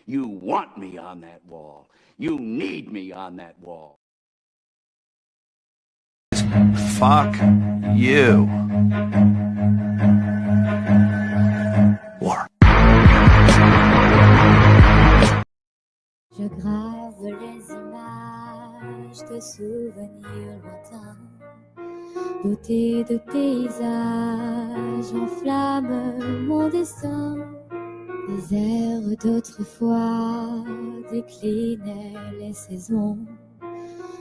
You want me on that wall. You need me on that wall. Fuck you. War. Je grave les images de souvenirs lointains, beauté de paysages enflamme mon destin. Les airs d'autrefois déclinaient les saisons,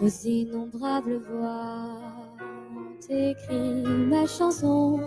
aux innombrables voix ont écrit ma chanson.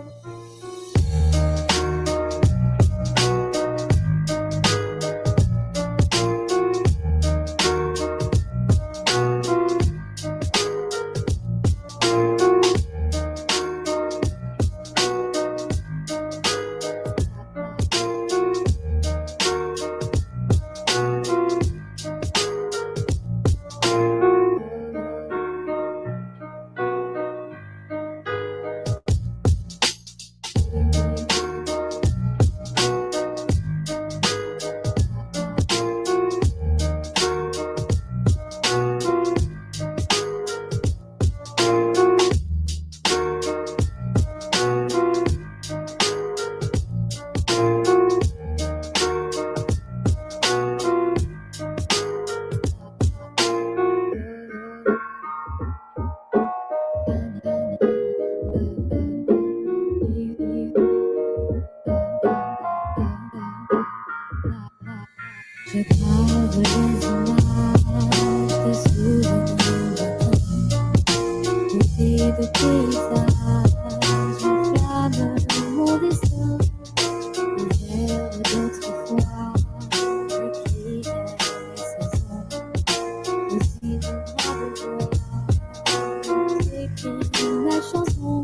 Je grave les images de souvenirs lointains, beauté de paysages enflamme mon destin. Les airs d'autrefois déclinaient les saisons, aux innombrables voix ont écrit ma chanson.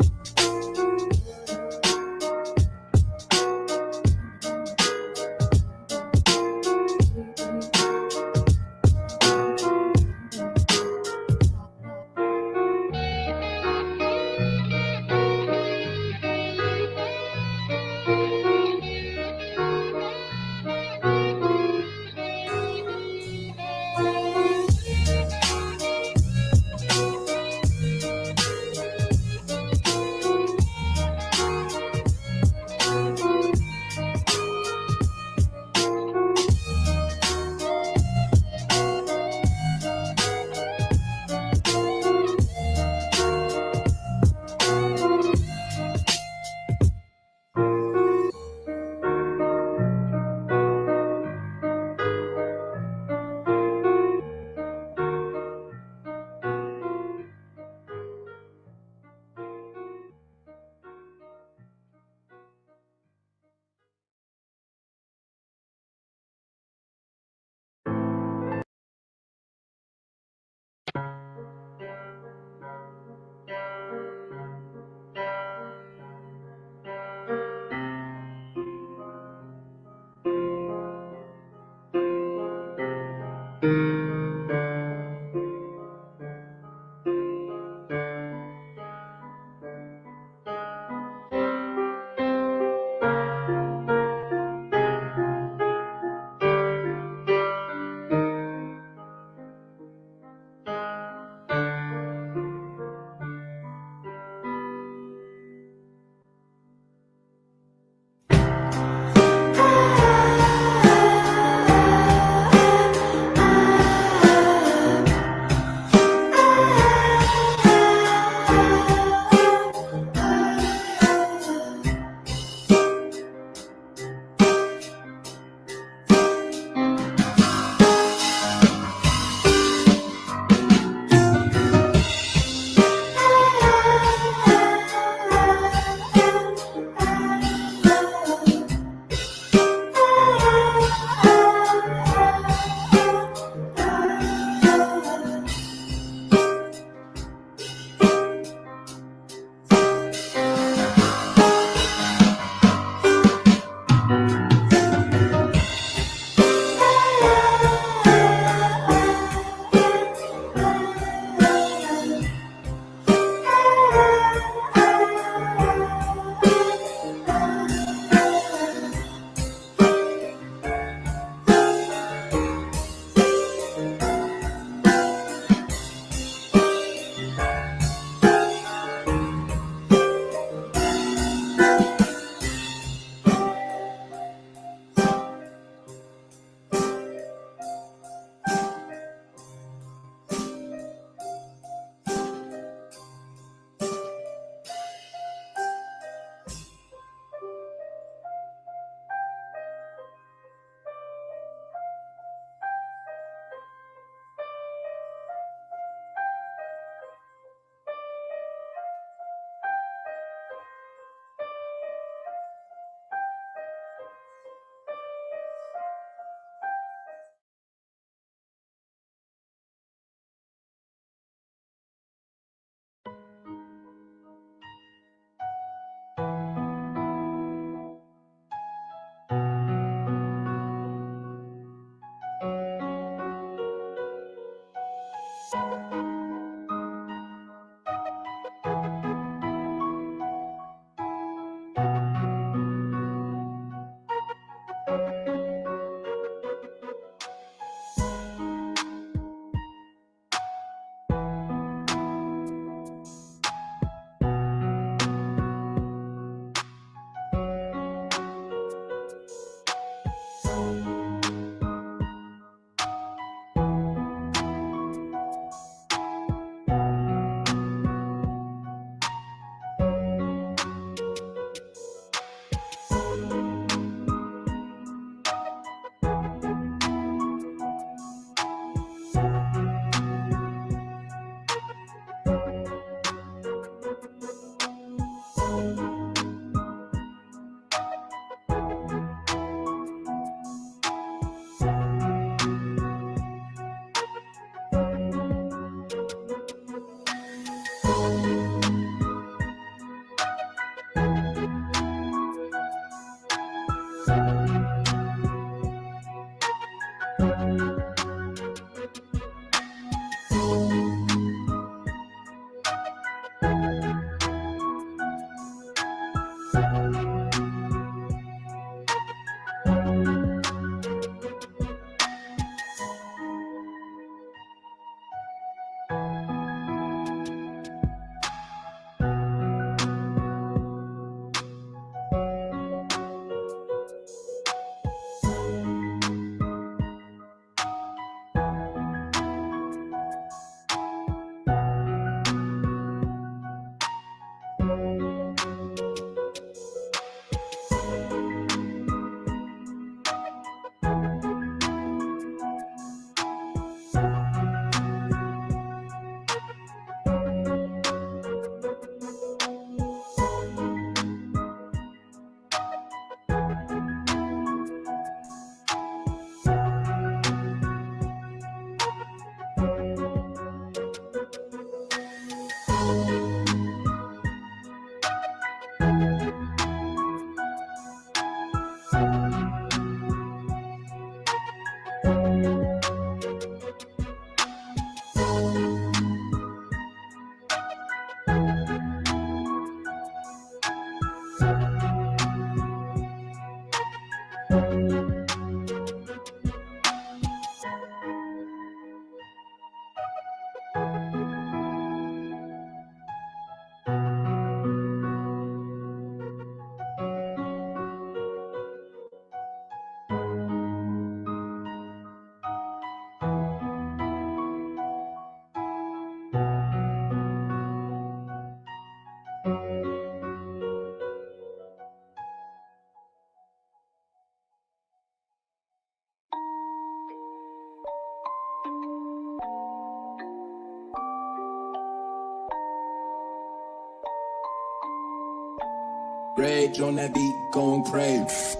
Rage on that beat, going crazy.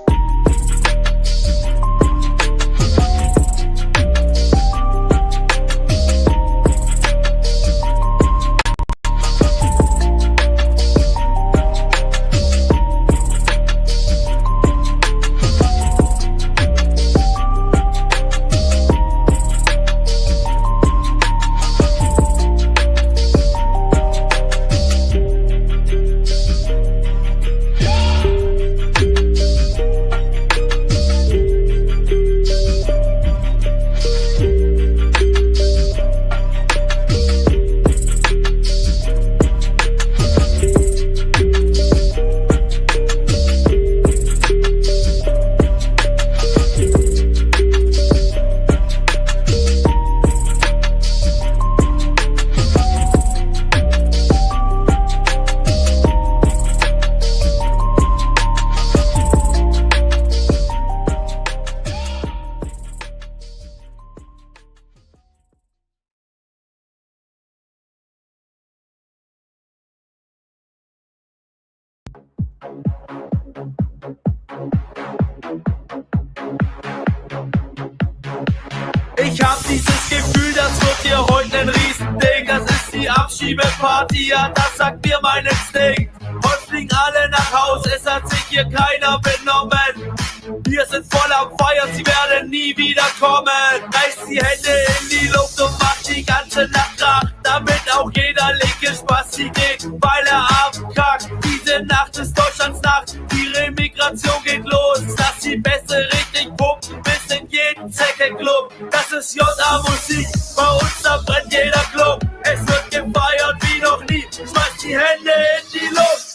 Ich hab dieses Gefühl, das wird hier heute ein Riesending. Das ist die Abschiebeparty, ja, das sagt mir mein Instinkt. Heute fliegen alle nach Haus, es hat sich hier keiner benommen. Wir sind voll am Feiern, sie werden nie wieder kommen. Reißt die Hände in die Luft und macht die ganze Nacht Nacht, damit auch jeder linke Spasti geht, weil er abkackt. Diese Nacht ist Deutschlands Nacht, die Remigration geht los. Lass die Beste richtig pumpen bis in jeden Zeckenclub. Das ist JA-Musik, bei uns da brennt jeder Club. Es wird gefeiert wie noch nie, schmeißt die Hände in die Luft.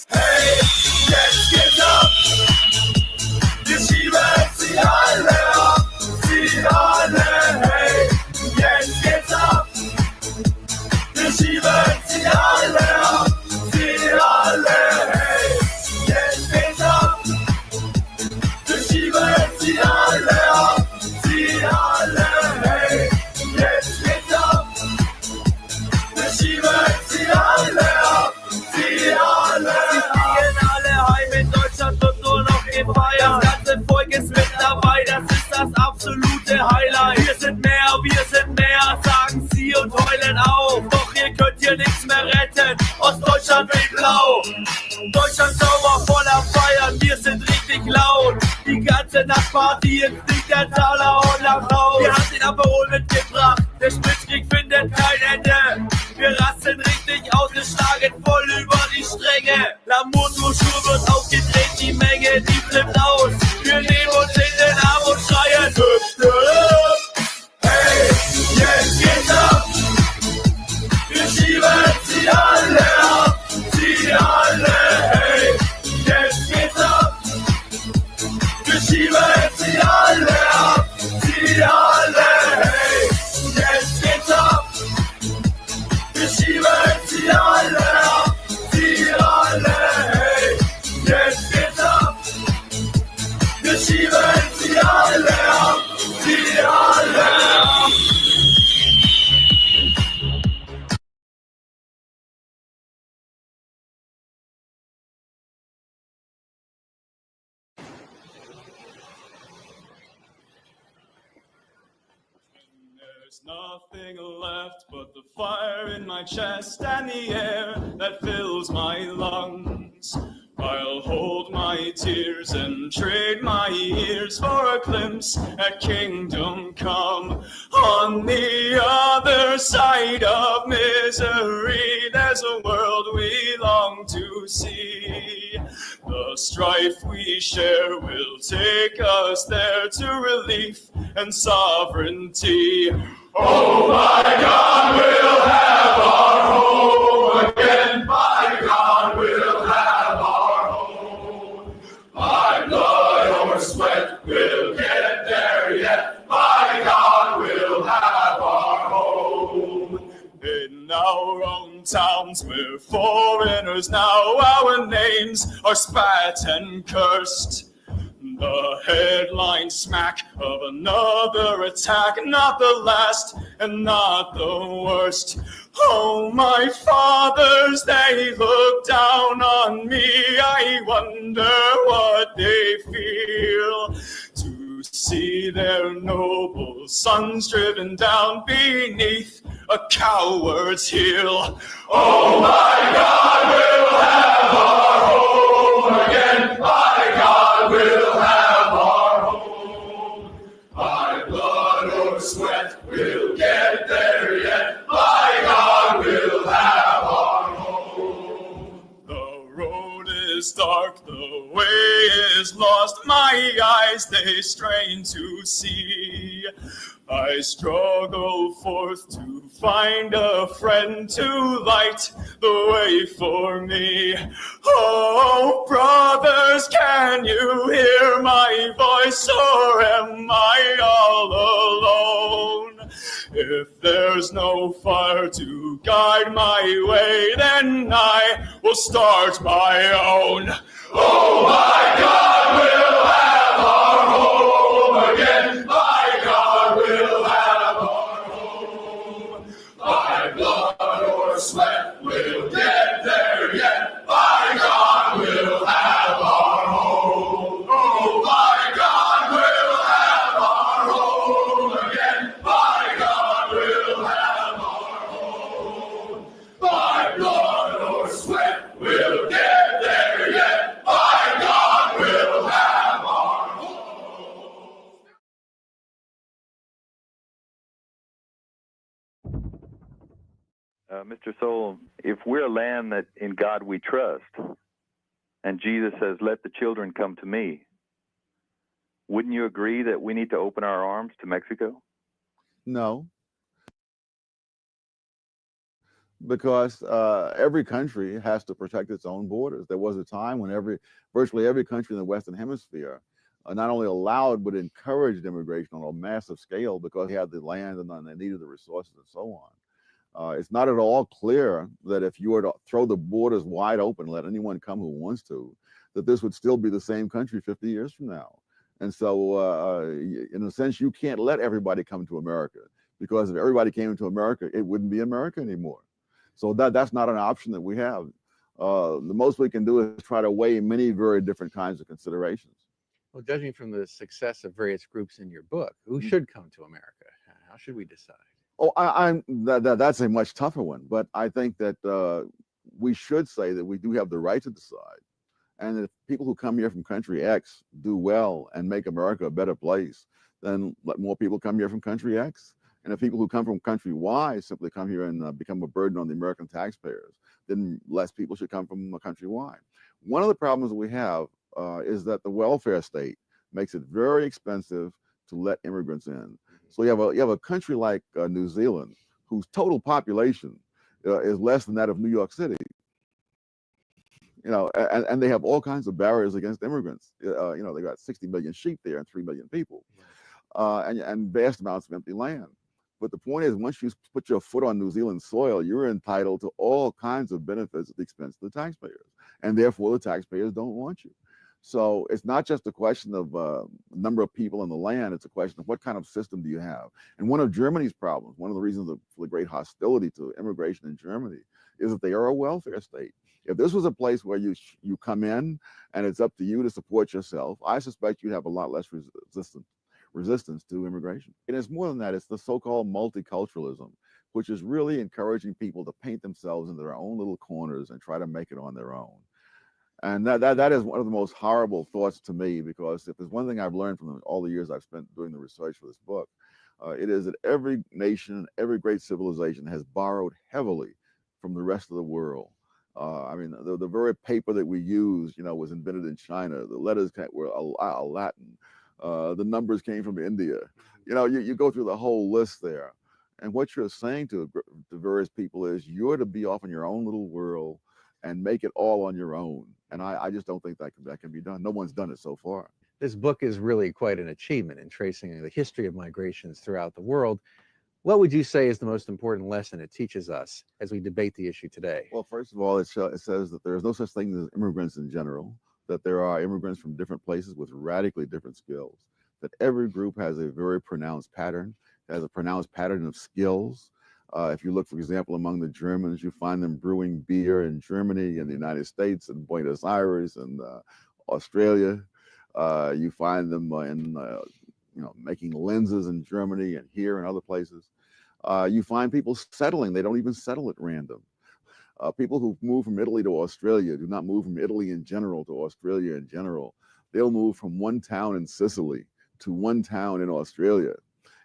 Hey, jetzt geht's ab. Wir schieben sie alle ab, sie alle. Hey, jetzt geht's ab. Wir schieben sie alle ab, sie alle. Hey, jetzt geht's ab. Wir schieben sie alle ab, sie alle. Hey, jetzt geht's ab. Wir schieben sie alle ab, sie alle. Sie fliegen alle heim, in Deutschland wird nur noch gefeiert. Das ganze Volk ist mit dabei, das ist das absolute Highlight. Wir sind mehr, sagen sie und heulen auf. Doch ihr könnt hier nichts mehr retten, Ostdeutschland wird blau. Deutschland sauber voller Feiern, wir sind richtig laut. heute Nacht Party ins Digitaler und nach Haus. Wir haben den Aperol mitgebracht, der Spritzkrieg findet kein Ende. Wir rasten richtig ausgeschlagen, voll über die Stränge. Lamour-Schur wird aufgedreht, die Menge, die flippt aus. Wir nehmen uns in den Arm und schreien Hüpf, hey, jetzt geht's ab. Wir schieben sie alle ab, sie alle, hey, jetzt geht's ab. Wir schieben sie alle ab, sie alle, hey, jetzt geht's ab. Wir schieben sie alle ab, sie alle, hey, jetzt geht's ab. Wir schieben sie alle ab, sie alle ab. There's nothing left but the fire in my chest and the air that fills my lungs. I'll hold my tears and trade my ears for a glimpse at kingdom come. On the other side of misery, there's a world we long to see. The strife we share will take us there to relief and sovereignty. Oh my God, we'll have our home again. My God, we'll have our home. My blood or sweat will get there yet. My God, we'll have our home. In our own towns, we're foreigners now. Our names are spat and cursed. The headline smack of another attack, not the last and not the worst. Oh, my fathers, they look down on me. I wonder what they feel to see their noble sons driven down beneath a coward's heel. Oh, my God, we'll have our home again. My God, we'll have our home. My blood or sweat will get there yet. My God, we'll have our home. The road is dark, the way is lost. My eyes, they strain to see. I struggle forth to find a friend to light the way for me. Oh, brothers, can you hear my voice, or am I all alone? If there's no fire to guide my way, then I will start my own. Oh, my God, we'll have our home again. My God, we'll have our home. My blood or sweat will get there yet. My God, we'll have our home. Oh, my God, we'll have our home again. My God, we'll have our home. My blood or sweat will get there yet. My God, we'll have our home. Mr. Soul, if we're a land that in God we trust, and Jesus says, let the children come to me, wouldn't you agree that we need to open our arms to Mexico? No, because every country has to protect its own borders. There was a time when virtually every country in the Western Hemisphere not only allowed but encouraged immigration on a massive scale because they had the land and they needed the resources and so on. It's not at all clear that if you were to throw the borders wide open, let anyone come who wants to, that this would still be the same country 50 years from now. And so in a sense, you can't let everybody come to America, because if everybody came into America, it wouldn't be America anymore. So that's not an option that we have. The most we can do is try to weigh many very different kinds of considerations. Well, judging from the success of various groups in your book, who should come to America? How should we decide? Oh, that's a much tougher one, but I think that we should say that we do have the right to decide. And if people who come here from country X do well and make America a better place, then let more people come here from country X. And if people who come from country Y simply come here and become a burden on the American taxpayers, then less people should come from country Y. One of the problems we have is that the welfare state makes it very expensive to let immigrants in. So you have a country like New Zealand, whose total population is less than that of New York City. And they have all kinds of barriers against immigrants. They got 60 million sheep there and 3 million people, and vast amounts of empty land. But the point is, once you put your foot on New Zealand soil, you're entitled to all kinds of benefits at the expense of the taxpayers, and therefore the taxpayers don't want you. So it's not just a question of number of people in the land, it's a question of what kind of system do you have. And one of Germany's problems, one of the reasons for the great hostility to immigration in Germany, is that they are a welfare state. If this was a place where you come in and it's up to you to support yourself, I suspect you'd have a lot less resistance to immigration. And it's more than that, it's the so-called multiculturalism, which is really encouraging people to paint themselves into their own little corners and try to make it on their own. And that is one of the most horrible thoughts to me, because if there's one thing I've learned from all the years I've spent doing the research for this book, it is that every nation, every great civilization has borrowed heavily from the rest of the world. I mean, the very paper that we use, was invented in China. The letters were Latin. The numbers came from India. You go through the whole list there. And what you're saying to various people is you're to be off in your own little world and make it all on your own. And I just don't think that can be done. No one's done it so far. This book is really quite an achievement in tracing the history of migrations throughout the world. What would you say is the most important lesson it teaches us as we debate the issue today? Well, first of all, it says that there is no such thing as immigrants in general, that there are immigrants from different places with radically different skills, that every group has a very pronounced pattern, has a pronounced pattern of skills. If you look, for example, among the Germans, you find them brewing beer in Germany and the United States and Buenos Aires and Australia. You find them in making lenses in Germany and here and other places. You find people settling. They don't even settle at random. People who move from Italy to Australia do not move from Italy in general to Australia in general. They'll move from one town in Sicily to one town in Australia.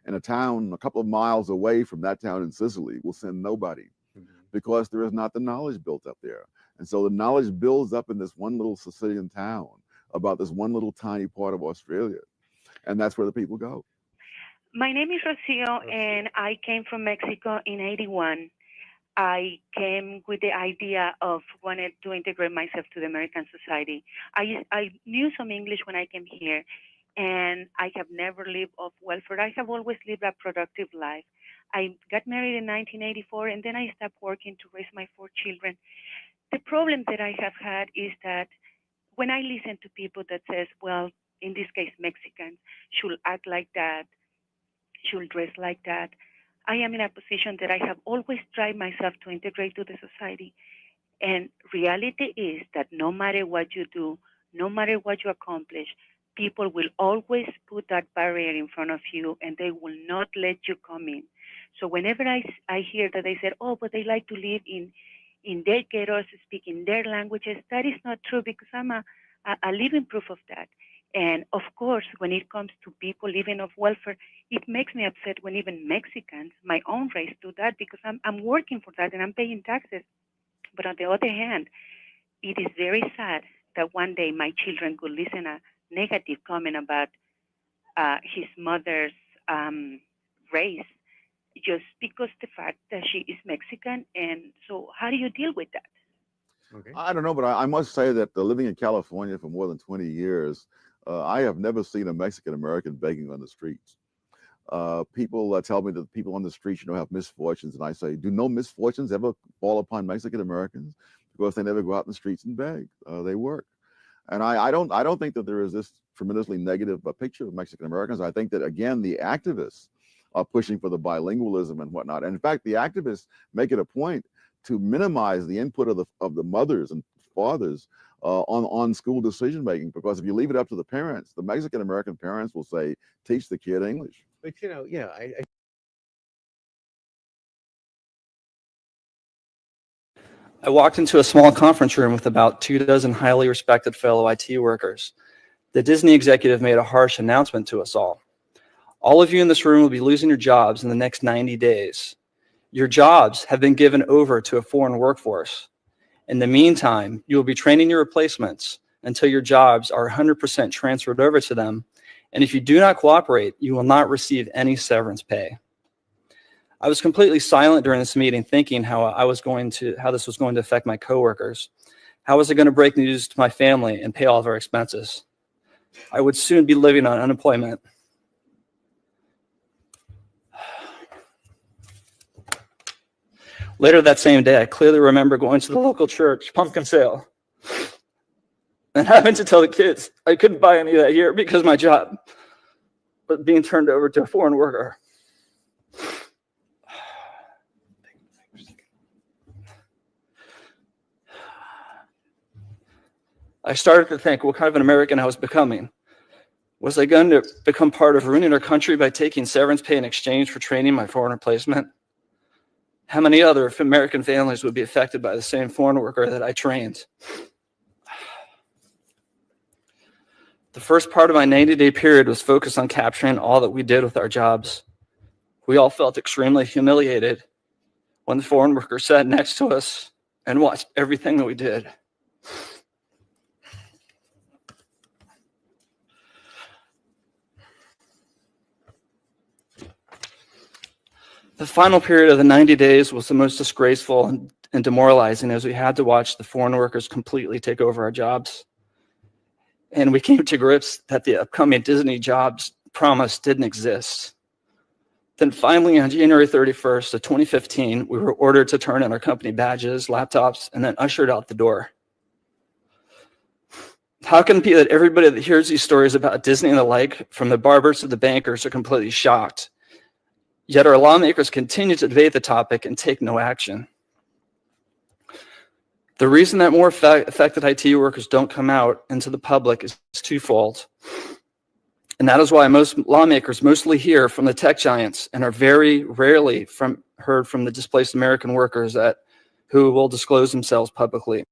And a town a couple of miles away from that town in Sicily will send nobody, because there is not the knowledge built up there. And so the knowledge builds up in this one little Sicilian town about this one little tiny part of Australia. And that's where the people go. My name is Rocio, and I came from Mexico in '81. I came with the idea of wanted to integrate myself to the American society. I knew some English when I came here, and I have never lived off welfare. I have always lived a productive life. I got married in 1984, and then I stopped working to raise my 4 children. The problem that I have had is that when I listen to people that says, well, in this case, Mexicans should act like that, should dress like that, I am in a position that I have always tried myself to integrate to the society. And reality is that no matter what you do, no matter what you accomplish, people will always put that barrier in front of you, and they will not let you come in. So whenever I hear that they said, oh, but they like to live in their ghettos, speak in their languages, that is not true, because I'm a living proof of that. And of course, when it comes to people living off welfare, it makes me upset when even Mexicans, my own race, do that, because I'm working for that and I'm paying taxes. But on the other hand, it is very sad that one day my children could listen a negative comment about his mother's race just because the fact that she is Mexican. And so how do you deal with that? Okay. I don't know, but I must say that living in California for more than 20 years, I have never seen a Mexican American begging on the streets. People tell me that people on the streets, have misfortunes, and I say, do no misfortunes ever fall upon Mexican Americans? Because they never go out in the streets and beg. They work. And I don't think that there is this tremendously negative picture of Mexican Americans. I think that, again, the activists are pushing for the bilingualism and whatnot. And in fact, the activists make it a point to minimize the input of the mothers and fathers on school decision making, because if you leave it up to the parents, the Mexican American parents will say, teach the kid English. But I walked into a small conference room with about 24 highly respected fellow IT workers. The Disney executive made a harsh announcement to us all. All of you in this room will be losing your jobs in the next 90 days. Your jobs have been given over to a foreign workforce. In the meantime, you will be training your replacements until your jobs are 100% transferred over to them. And if you do not cooperate, you will not receive any severance pay. I was completely silent during this meeting, thinking how this was going to affect my coworkers. How was I going to break news to my family and pay all of our expenses? I would soon be living on unemployment. Later that same day, I clearly remember going to the local church pumpkin sale and having to tell the kids I couldn't buy any that year because my job was being turned over to a foreign worker. I started to think what kind of an American I was becoming. Was I going to become part of ruining our country by taking severance pay in exchange for training my foreign replacement? How many other American families would be affected by the same foreign worker that I trained? The first part of my 90-day period was focused on capturing all that we did with our jobs. We all felt extremely humiliated when the foreign worker sat next to us and watched everything that we did. The final period of the 90 days was the most disgraceful and demoralizing, as we had to watch the foreign workers completely take over our jobs. And we came to grips that the upcoming Disney jobs promise didn't exist. Then finally, on January 31st of 2015, we were ordered to turn in our company badges, laptops, and then ushered out the door. How can it be that everybody that hears these stories about Disney and the like, from the barbers to the bankers, are completely shocked? Yet our lawmakers continue to debate the topic and take no action. The reason that more affected IT workers don't come out into the public is twofold. And that is why most lawmakers mostly hear from the tech giants and are very rarely heard from the displaced American workers who will disclose themselves publicly.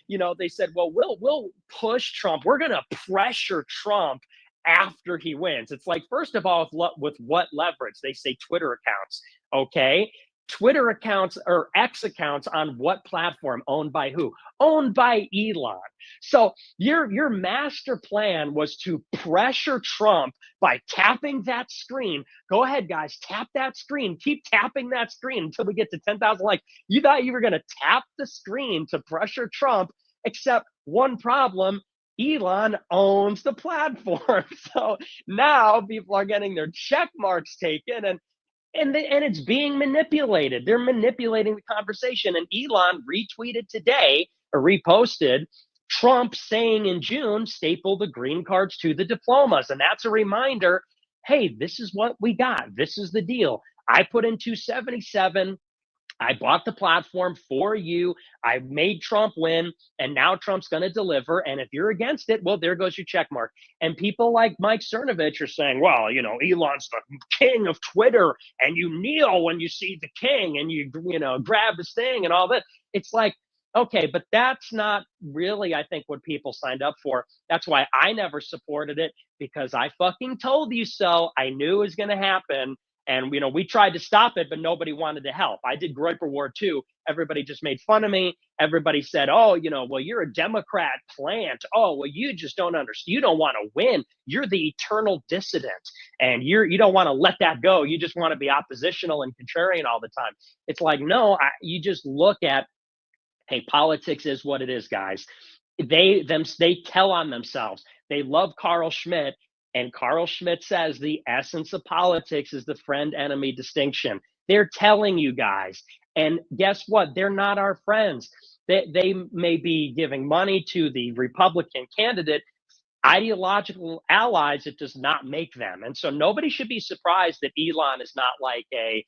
You know, they said, well, we'll push Trump. We're going to pressure Trump after he wins. It's like, first of all, with what leverage? They say Twitter accounts. Okay. Twitter accounts or X accounts on what platform? Owned by who? Owned by Elon. So your master plan was to pressure Trump by tapping that screen. Go ahead, guys, tap that screen. Keep tapping that screen until we get to 10,000 likes. You thought you were going to tap the screen to pressure Trump, except one problem. Elon owns the platform. So now people are getting their check marks taken and it's being manipulated. They're manipulating the conversation. And Elon retweeted today or reposted Trump saying in June, staple the green cards to the diplomas. And that's a reminder, hey, this is what we got. This is the deal. I put in 277. I bought the platform for you. I made Trump win, and now Trump's going to deliver. And if you're against it, well, there goes your check mark. And people like Mike Cernovich are saying, well, you know, Elon's the king of Twitter, and you kneel when you see the king, and you grab this thing and all that. It's like, okay, but that's not really, I think, what people signed up for. That's why I never supported it, because I fucking told you so. I knew it was going to happen. And, we tried to stop it, but nobody wanted to help. I did Groyper War too. Everybody just made fun of me. Everybody said, oh, well, you're a Democrat plant. Oh, well, you just don't understand. You don't want to win. You're the eternal dissident. And you don't want to let that go. You just want to be oppositional and contrarian all the time. It's like, no, you just look at, hey, politics is what it is, guys. They tell on themselves. They love Carl Schmitt. And Carl Schmitt says the essence of politics is the friend-enemy distinction. They're telling you guys. And guess what? They're not our friends. They may be giving money to the Republican candidate. Ideological allies, it does not make them. And so nobody should be surprised that Elon is not like a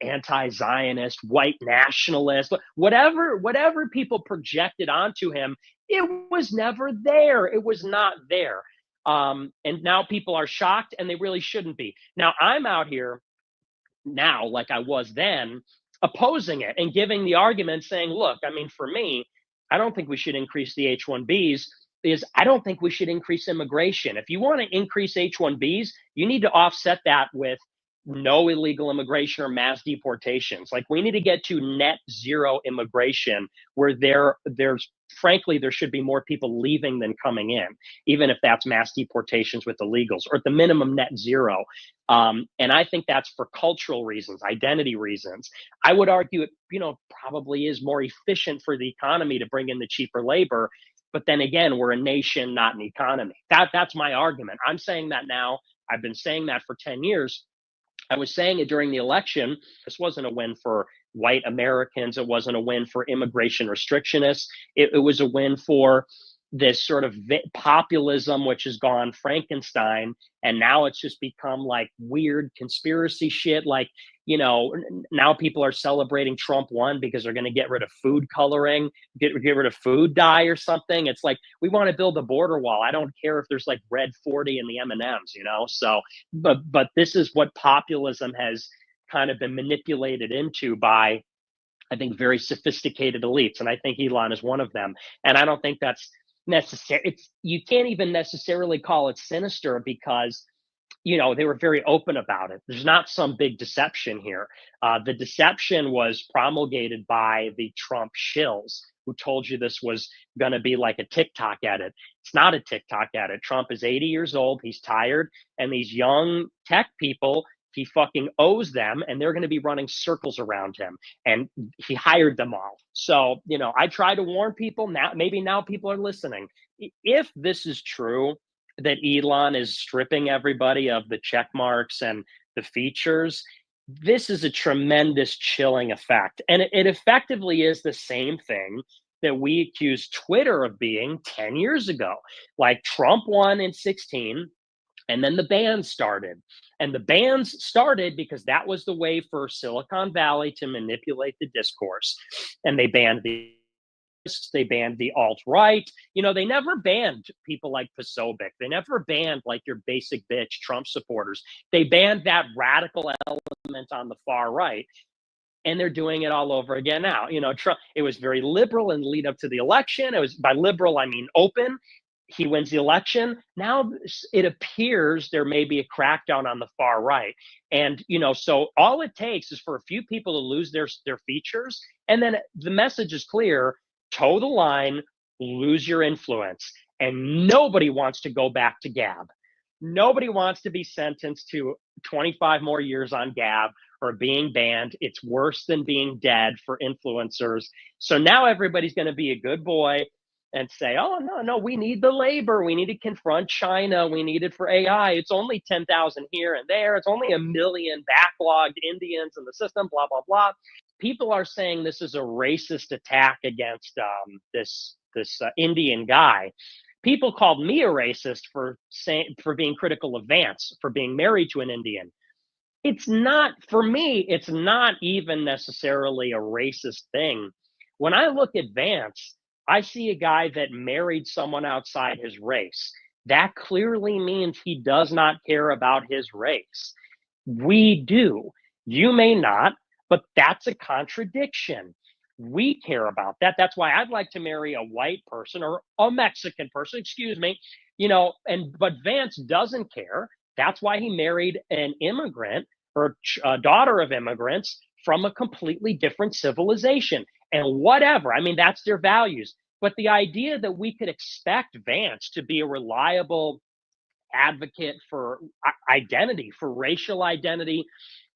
anti-Zionist, white nationalist, whatever people projected onto him. It was never there. It was not there. And now people are shocked, and they really shouldn't be. Now I'm out here now, like I was then, opposing it and giving the argument saying, look, I mean, for me, I don't think we should increase the H1Bs. I don't think we should increase immigration. If you want to increase H1Bs, you need to offset that with no illegal immigration or mass deportations. Like, we need to get to net zero immigration, where there's frankly, there should be more people leaving than coming in, even if that's mass deportations with illegals, or at the minimum net zero. And I think that's for cultural reasons, identity reasons. I would argue it, probably is more efficient for the economy to bring in the cheaper labor. But then again, we're a nation, not an economy. That's my argument. I'm saying that now. I've been saying that for 10 years. I was saying it during the election. This wasn't a win for white Americans. It wasn't a win for immigration restrictionists. It was a win for this sort of populism, which has gone Frankenstein. And now it's just become like weird conspiracy shit. Like, now people are celebrating Trump won because they're going to get rid of food coloring, get rid of food dye or something. It's like, we want to build a border wall. I don't care if there's like red 40 in the M&Ms, So, but this is what populism has kind of been manipulated into by, I think, very sophisticated elites. And I think Elon is one of them. And I don't think that's necessary. You can't even necessarily call it sinister, because they were very open about it. There's not some big deception here. The deception was promulgated by the Trump shills, who told you this was going to be like a TikTok edit. It's not a TikTok edit. Trump is 80 years old. He's tired. And these young tech people, he fucking owes them, and they're going to be running circles around him. And he hired them all. So, I try to warn people now. Maybe now people are listening. If this is true, that Elon is stripping everybody of the check marks and the features, this is a tremendous chilling effect. And it effectively is the same thing that we accused Twitter of being 10 years ago. Like, Trump won in 2016, and then the bans started. And the bans started because that was the way for Silicon Valley to manipulate the discourse. And they banned they banned the alt-right. They never banned people like Posobiec. They never banned like your basic bitch Trump supporters. They banned that radical element on the far right. And they're doing it all over again now. Trump, it was very liberal in the lead up to the election. It was, by liberal, I mean open. He wins the election. Now it appears there may be a crackdown on the far right. And, so all it takes is for a few people to lose their features. And then the message is clear: toe the line, lose your influence. And nobody wants to go back to Gab. Nobody wants to be sentenced to 25 more years on Gab or being banned. It's worse than being dead for influencers. So now everybody's going to be a good boy and say, oh, no, we need the labor. We need to confront China. We need it for AI. It's only 10,000 here and there. It's only 1 million backlogged Indians in the system, blah, blah, blah. People are saying this is a racist attack against this Indian guy. People called me a racist for being critical of Vance, for being married to an Indian. It's not, for me, it's not even necessarily a racist thing. When I look at Vance, I see a guy that married someone outside his race. That clearly means he does not care about his race. We do. You may not, but that's a contradiction. We care about that. That's why I'd like to marry a white person or a Mexican person, excuse me, but Vance doesn't care. That's why he married an immigrant or a daughter of immigrants from a completely different civilization. And whatever, I mean, that's their values. But the idea that we could expect Vance to be a reliable advocate for identity, for racial identity,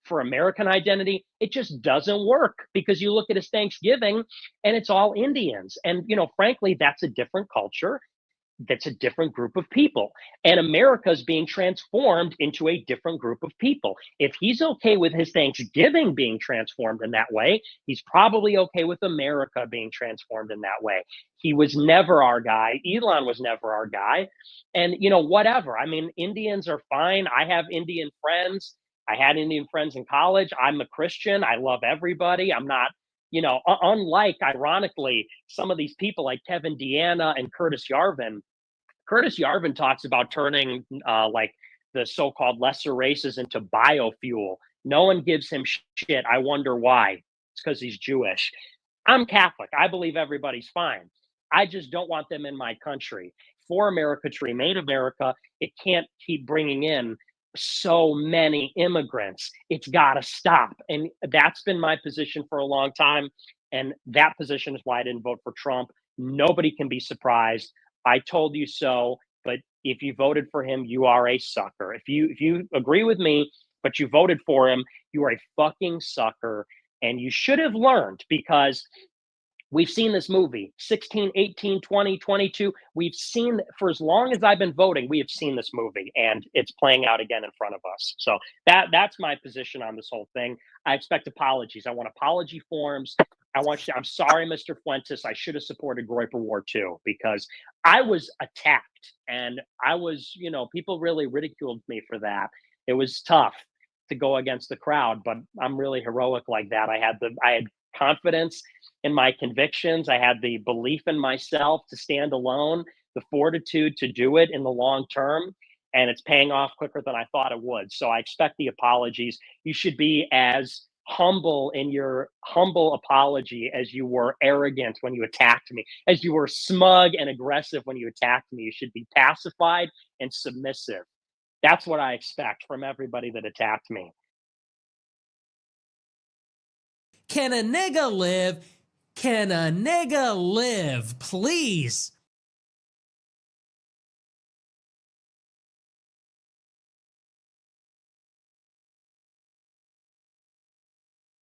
for American identity, it just doesn't work, because you look at his Thanksgiving and it's all Indians. And, frankly, that's a different culture. That's a different group of people. And America's being transformed into a different group of people. If he's okay with his Thanksgiving being transformed in that way, he's probably okay with America being transformed in that way. He was never our guy. Elon was never our guy. And, whatever. I mean, Indians are fine. I have Indian friends. I had Indian friends in college. I'm a Christian. I love everybody. I'm not, unlike, ironically, some of these people like Kevin Deanna and Curtis Yarvin. Curtis Yarvin talks about turning like the so-called lesser races into biofuel. No one gives him shit. I wonder why. It's because he's Jewish. I'm Catholic. I believe everybody's fine. I just don't want them in my country. For America to remain America, it can't keep bringing in so many immigrants. It's got to stop. And that's been my position for a long time. And that position is why I didn't vote for Trump. Nobody can be surprised. I told you so. But if you voted for him, you are a sucker. If you agree with me, but you voted for him, you are a fucking sucker. And you should have learned, because we've seen this movie 16, 18, 20, 22. We've seen, for as long as I've been voting, we have seen this movie, and it's playing out again in front of us. So that's my position on this whole thing. I expect apologies. I want apology forms. I'm sorry, Mr. Fuentes. I should have supported Groyper War too, because I was attacked, and I was, people really ridiculed me for that. It was tough to go against the crowd, but I'm really heroic like that. I had confidence in my convictions. I had the belief in myself to stand alone, the fortitude to do it in the long term, and it's paying off quicker than I thought it would. So I expect the apologies. You should be as humble in your humble apology as you were arrogant when you attacked me, as you were smug and aggressive when you attacked me. You should be pacified and submissive. That's what I expect from everybody that attacked me. Can a nigga live? Can a nigga live? Please.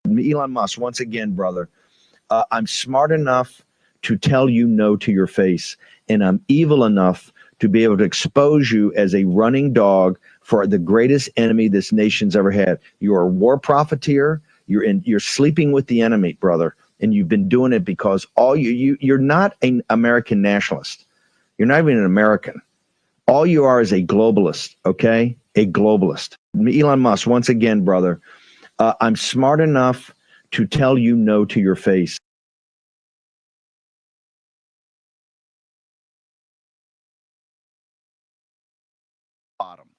Elon Musk, once again, brother, I'm smart enough to tell you no to your face, and I'm evil enough to be able to expose you as a running dog for the greatest enemy this nation's ever had. You're a war profiteer. You're sleeping with the enemy, brother, and you've been doing it because you're not an American nationalist. You're not even an American. All you are is a globalist, okay? A globalist. Elon Musk, once again, brother, I'm smart enough to tell you no to your face. Bottom.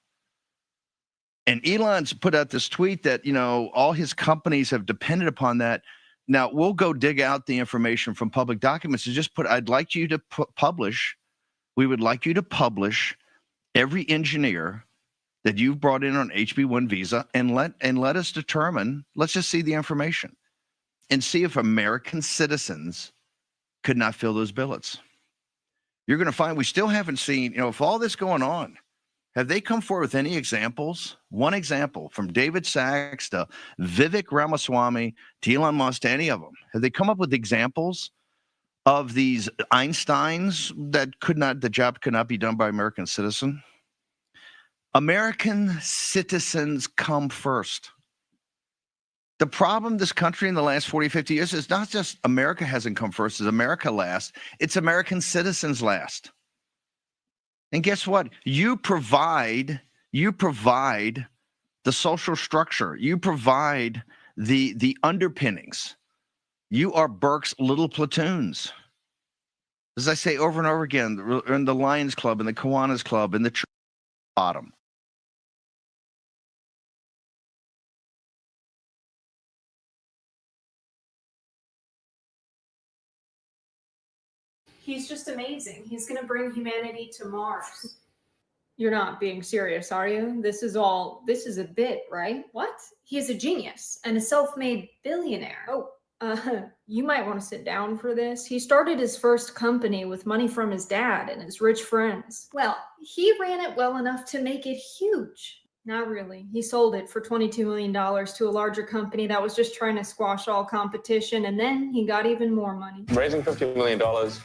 And Elon's put out this tweet that, all his companies have depended upon that. Now, we'll go dig out the information from public documents and just I'd like you to publish, we would like you to publish every engineer that you've brought in on HB1 visa and let us determine, let's just see the information and see if American citizens could not fill those billets. You're going to find we still haven't seen, if all this going on, have they come forward with any examples? One example from David Sachs to Vivek Ramaswamy to Elon Musk to any of them. Have they come up with examples of these Einsteins that the job could not be done by American citizen? American citizens come first. The problem this country in the last 40, 50 years is not just America hasn't come first, it's America last. It's American citizens last. And guess what? You provide the social structure. You provide the underpinnings. You are Burke's little platoons. As I say over and over again, in the Lions Club, in the Kiwanis Club, in the bottom. He's just amazing. He's going to bring humanity to Mars. You're not being serious, are you? This is a bit, right? What? He is a genius and a self-made billionaire. Oh, you might want to sit down for this. He started his first company with money from his dad and his rich friends. Well, he ran it well enough to make it huge. Not really. He sold it for $22 million to a larger company that was just trying to squash all competition, and then he got even more money. Raising $50 million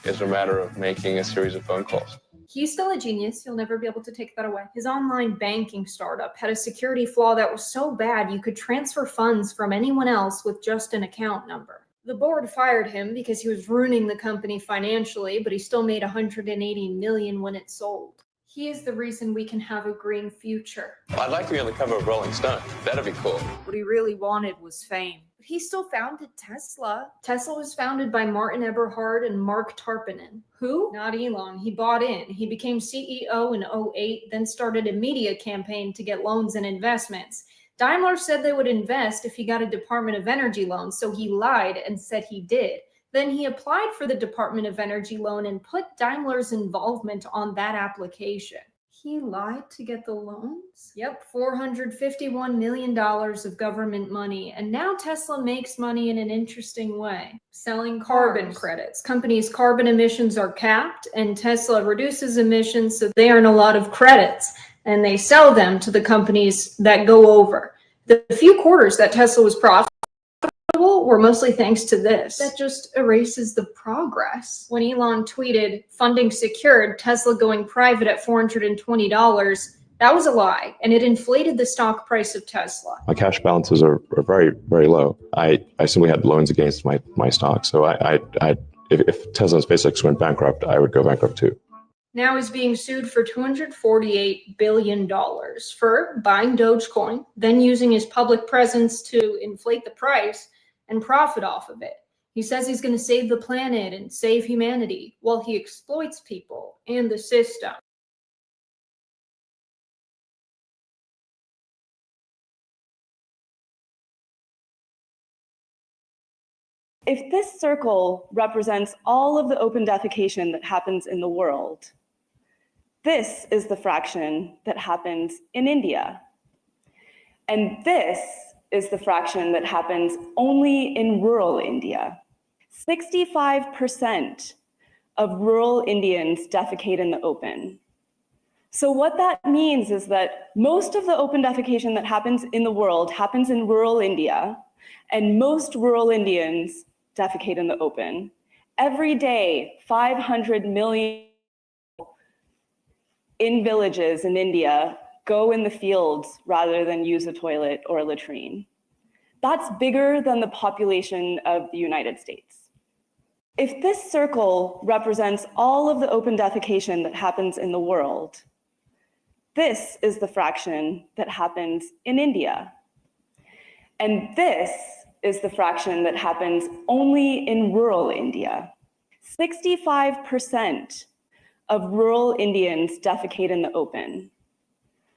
is a matter of making a series of phone calls. He's still a genius. You'll never be able to take that away. His online banking startup had a security flaw that was so bad you could transfer funds from anyone else with just an account number. The board fired him because he was ruining the company financially, but he still made $180 million when it sold. He is the reason we can have a green future. I'd like to be on the cover of Rolling Stone. That'd be cool. What he really wanted was fame. But he still founded Tesla. Tesla was founded by Martin Eberhard and Mark Tarpenning. Who? Not Elon. He bought in. He became CEO in 2008, then started a media campaign to get loans and investments. Daimler said they would invest if he got a Department of Energy loan, so he lied and said he did. Then he applied for the Department of Energy loan and put Daimler's involvement on that application. He lied to get the loans? Yep, $451 million of government money. And now Tesla makes money in an interesting way, selling carbon credits. Companies' carbon emissions are capped, and Tesla reduces emissions, so they earn a lot of credits, and they sell them to the companies that go over. The few quarters that Tesla was profitable were mostly thanks to this. That just erases the progress. When Elon tweeted, "Funding secured, Tesla going private at $420, that was a lie, and it inflated the stock price of Tesla. My cash balances are very, very low. I simply had loans against my stock. So if Tesla and SpaceX went bankrupt, I would go bankrupt too. Now he's being sued for $248 billion for buying Dogecoin, then using his public presence to inflate the price and profit off of it. He says he's going to save the planet and save humanity while he exploits people and the system. If this circle represents all of the open defecation that happens in the world, this is the fraction that happens in India. And this is the fraction that happens only in rural India. 65% of rural Indians defecate in the open. So what that means is that most of the open defecation that happens in the world happens in rural India, and most rural Indians defecate in the open. Every day, 500 million in villages in India go in the fields rather than use a toilet or a latrine. That's bigger than the population of the United States. If this circle represents all of the open defecation that happens in the world, this is the fraction that happens in India. And this is the fraction that happens only in rural India. 65% of rural Indians defecate in the open.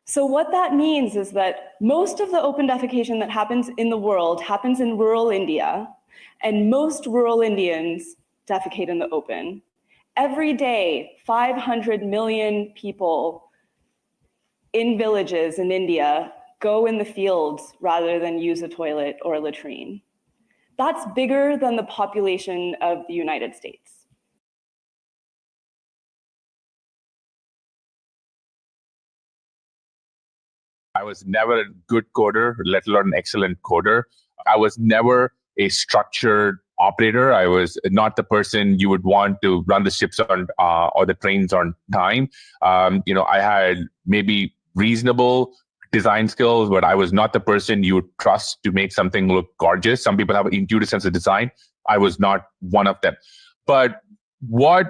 So what that means is that most of the open defecation that happens in the world happens in rural India, and most rural Indians defecate in the open. Every day, 500 million people in villages in India go in the fields rather than use a toilet or a latrine. That's bigger than the population of the United States. I was never a good coder, let alone an excellent coder. I was never a structured operator. I was not the person you would want to run the ships on or the trains on time. I had maybe reasonable design skills, but I was not the person you would trust to make something look gorgeous. Some people have an intuitive sense of design. I was not one of them. But what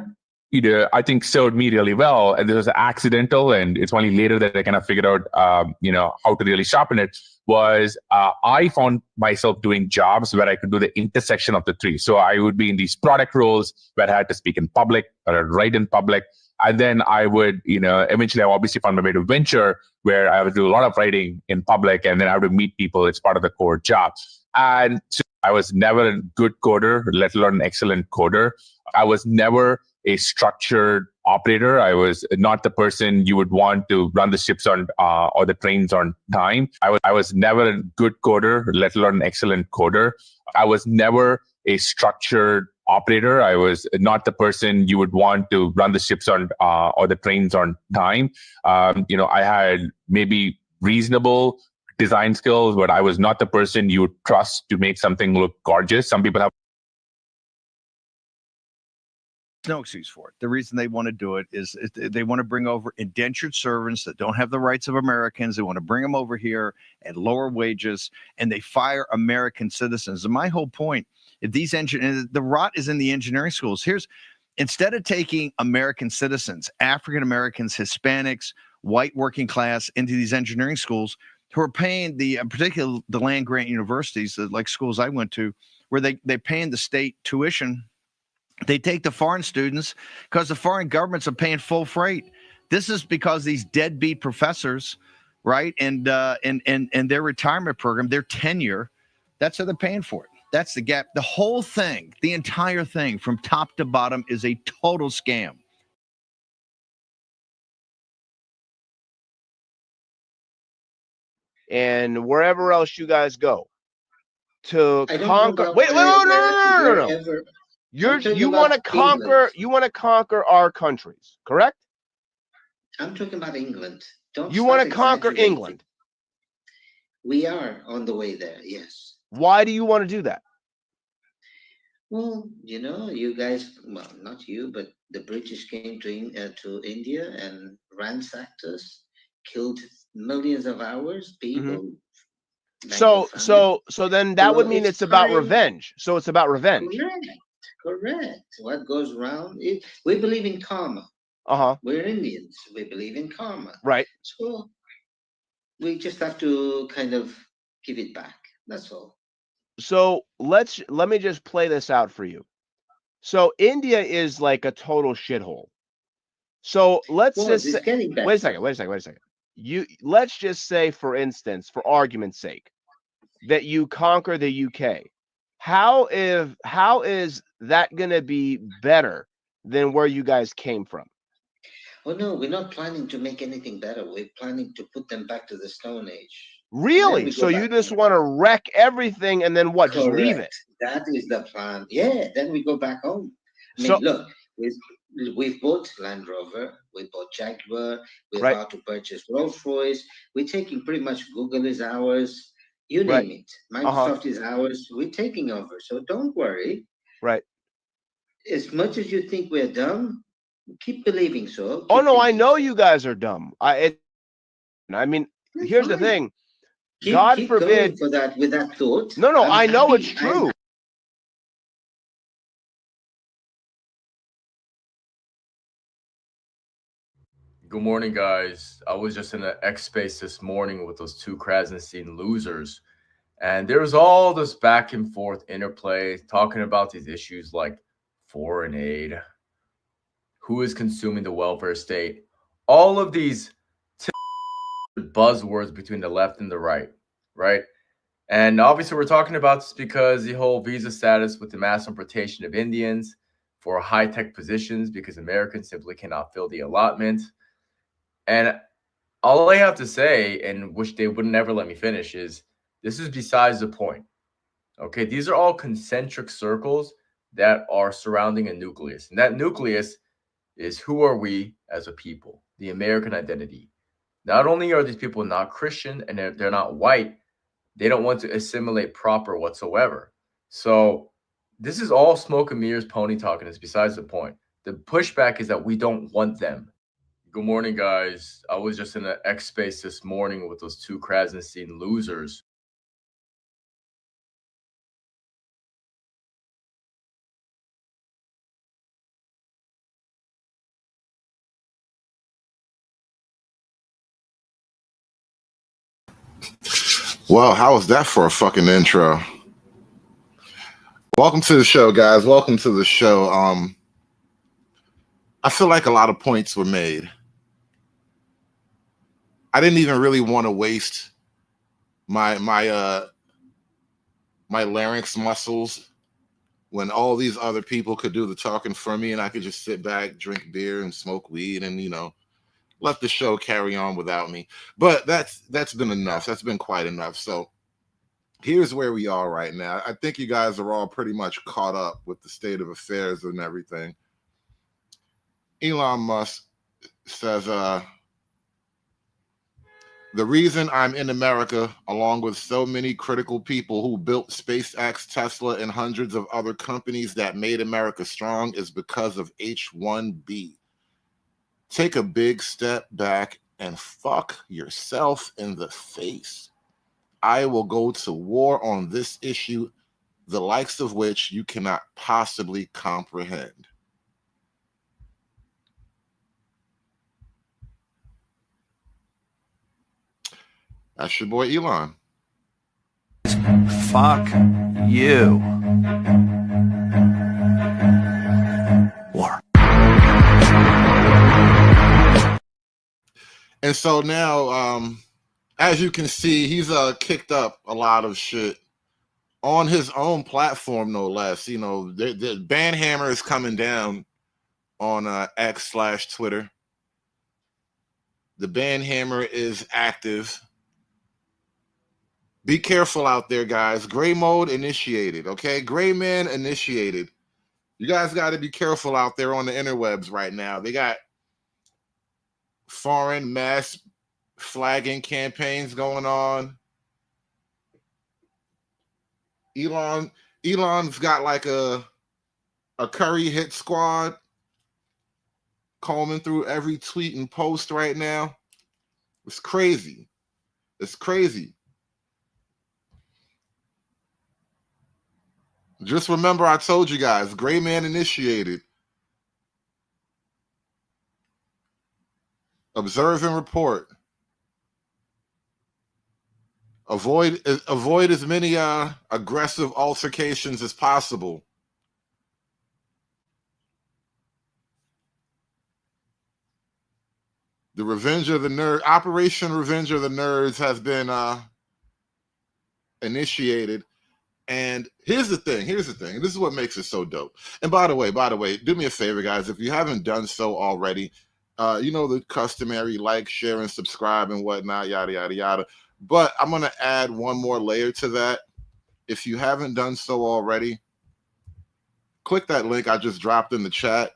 I think served me really well, and this was accidental, and it's only later that I kind of figured out, how to really sharpen it, was I found myself doing jobs where I could do the intersection of the three. So I would be in these product roles where I had to speak in public or write in public. And then I would, eventually I obviously found my way to venture, where I would do a lot of writing in public, and then I would meet people. It's part of the core job. And so I was never a good coder, let alone an excellent coder. I was never a structured operator. I was not the person you would want to run the ships on or the trains on time. I was never a good coder, let alone an excellent coder. I was never a structured operator. I was not the person you would want to run the ships on or the trains on time. I had maybe reasonable design skills, but I was not the person you would trust to make something look gorgeous. Some people have no excuse for it. The reason they want to do it is they want to bring over indentured servants that don't have the rights of Americans. They want to bring them over here at lower wages, and they fire American citizens. And my whole point, if these the rot is in the engineering schools. instead of taking American citizens, African Americans, Hispanics, white working class into these engineering schools, who are paying particularly the land grant universities, like schools I went to, where they're paying the state tuition. They take the foreign students because the foreign governments are paying full freight. This is because these deadbeat professors, right, and their retirement program, their tenure, that's how they're paying for it. That's the gap. The whole thing, the entire thing, from top to bottom, is a total scam. And wherever else you guys go to conquer. Wait, no. You want to conquer. You want to conquer our countries, correct? I'm talking about England. You want to conquer England. We are on the way there, yes. Why do you want to do that? Well, you know, you guys, well, not you, but the British came to India and ransacked us, killed millions of hours, people. So then that would mean it's about revenge. So it's about revenge. Correct. What goes around, we believe in karma. We're Indians. We believe in karma. Right. So we just have to kind of give it back. That's all. So let me just play this out for you. So India is like a total shithole. So let's just say, wait a second. Let's just say, for instance, for argument's sake, that you conquer the UK. How is that going to be better than where you guys came from? Oh no, we're not planning to make anything better. We're planning to put them back to the Stone Age. Really? So you just want to wreck everything and then what? Just leave it? That is the plan. Yeah, then we go back home. I mean, look, we've bought Land Rover, we bought Jaguar, we're about to purchase Rolls Royce. We're taking pretty much Google is ours, you name it. Microsoft is ours. We're taking over. So don't worry. Right. As much as you think we're dumb, keep believing so. Oh no, I know you guys are dumb. I mean, here's the thing. God forbid for that with that thought. No, I know it's true. Good morning, guys. I was just in an X space this morning with those two Krasnstein losers, and there was all this back and forth interplay talking about these issues like foreign aid, who is consuming the welfare state, all of these buzzwords between the left and the right, right? And obviously we're talking about this because the whole visa status with the mass importation of Indians for high-tech positions because Americans simply cannot fill the allotment. And all I have to say, and which they would never let me finish, is this is besides the point. Okay, these are all concentric circles that are surrounding a nucleus. And that nucleus is who are we as a people, the American identity. Not only are these people not Christian and they're not white, they don't want to assimilate proper whatsoever. So this is all smoke and mirrors, pony talking. It's besides the point. The pushback is that we don't want them. Good morning, guys. I was just in an X space this morning with those two Krasnstein losers. Well, how was that for a fucking intro? Welcome to the show, guys. Welcome to the show. I feel like a lot of points were made. I didn't even really want to waste my larynx muscles when all these other people could do the talking for me and I could just sit back, drink beer and smoke weed and, you know, let the show carry on without me. But that's been enough. That's been quite enough. So here's where we are right now. I think you guys are all pretty much caught up with the state of affairs and everything. Elon Musk says, the reason I'm in America, along with so many critical people who built SpaceX, Tesla, and hundreds of other companies that made America strong, is because of H1B. Take a big step back and fuck yourself in the face. I will go to war on this issue, the likes of which you cannot possibly comprehend. That's your boy Elon. Fuck you. War. And so now, as you can see, he's kicked up a lot of shit on his own platform, no less. You know, the ban hammer is coming down on X/Twitter. The ban hammer is active. Be careful out there, guys. Gray mode initiated, okay? Gray man initiated. You guys got to be careful out there on the interwebs right now. They got foreign mass flagging campaigns going on. Elon's got like a Curry hit squad combing through every tweet and post right now. It's crazy. It's crazy. Just remember, I told you guys, gray man initiated. Observe and report. Avoid as many aggressive altercations as possible. The Revenge of the Nerd, Operation Revenge of the Nerds has been initiated. And here's the thing. This is what makes it so dope. And by the way, do me a favor, guys. If you haven't done so already, you know the customary like, share, and subscribe and whatnot, yada, yada, yada. But I'm going to add one more layer to that. If you haven't done so already, click that link I just dropped in the chat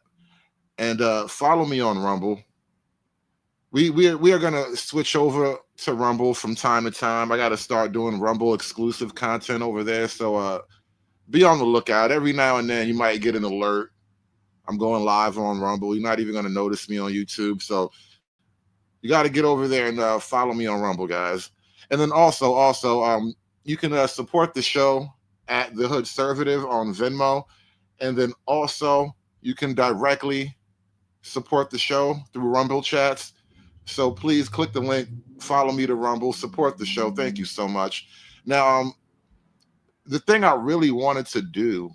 and follow me on Rumble. We are going to switch over to Rumble from time to time. I got to start doing Rumble exclusive content over there. So be on the lookout. Every now and then you might get an alert. I'm going live on Rumble. You're not even going to notice me on YouTube. So you got to get over there and follow me on Rumble, guys. And then also, you can support the show at The Hoodservative on Venmo. And then also you can directly support the show through Rumble chats. So please click the link, follow me to Rumble, support the show. Thank you so much. Now, the thing I really wanted to do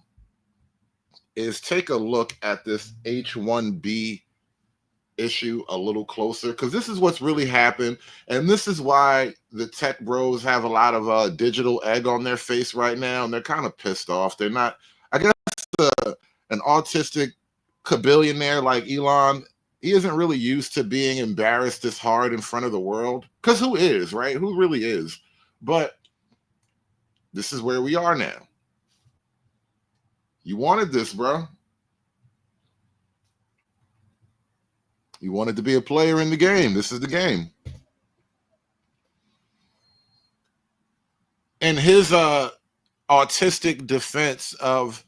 is take a look at this H1B issue a little closer, because this is what's really happened. And this is why the tech bros have a lot of digital egg on their face right now. And they're kind of pissed off. They're not, I guess, an autistic billionaire like Elon, he isn't really used to being embarrassed this hard in front of the world. Because who is, right? Who really is? But this is where we are now. You wanted this, bro. You wanted to be a player in the game. This is the game. And his autistic defense of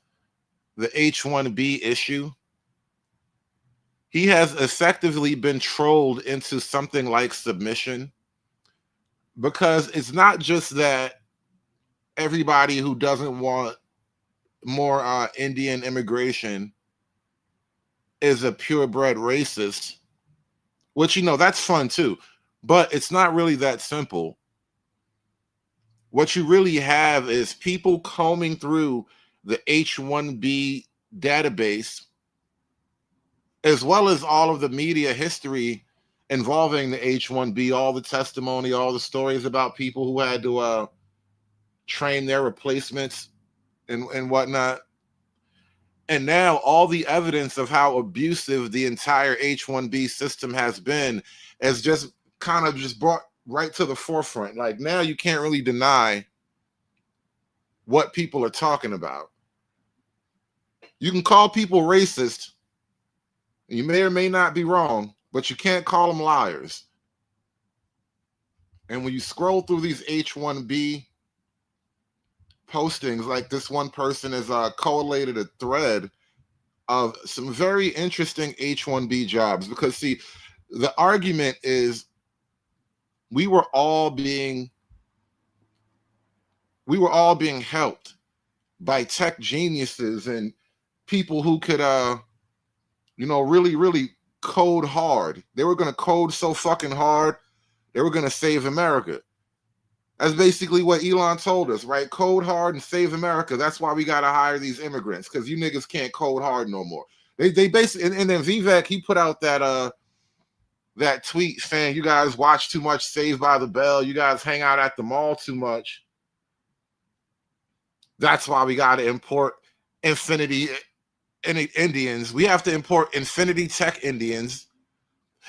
the H1B issue, he has effectively been trolled into something like submission, because it's not just that everybody who doesn't want more Indian immigration is a purebred racist, which, you know, that's fun too, but it's not really that simple. What you really have is people combing through the H1B database, as well as all of the media history involving the H1B, all the testimony, all the stories about people who had to train their replacements and whatnot. And now all the evidence of how abusive the entire H1B system has been is just kind of just brought right to the forefront. Like, now you can't really deny what people are talking about. You can call people racist. You may or may not be wrong, but you can't call them liars. And when you scroll through these H1B postings, like this one person has collated a thread of some very interesting H1B jobs, because see, the argument is we were all being helped by tech geniuses and people who could you know, really code hard. They were going to code so fucking hard, they were going to save America. That's basically what Elon told us, right? Code hard and save America. That's why we got to hire these immigrants, because you niggas can't code hard no more. They basically, and then Vivek, he put out that tweet saying, you guys watch too much Saved by the Bell. You guys hang out at the mall too much. That's why we got to import Infinity Indians. We have to import Infinity Tech Indians.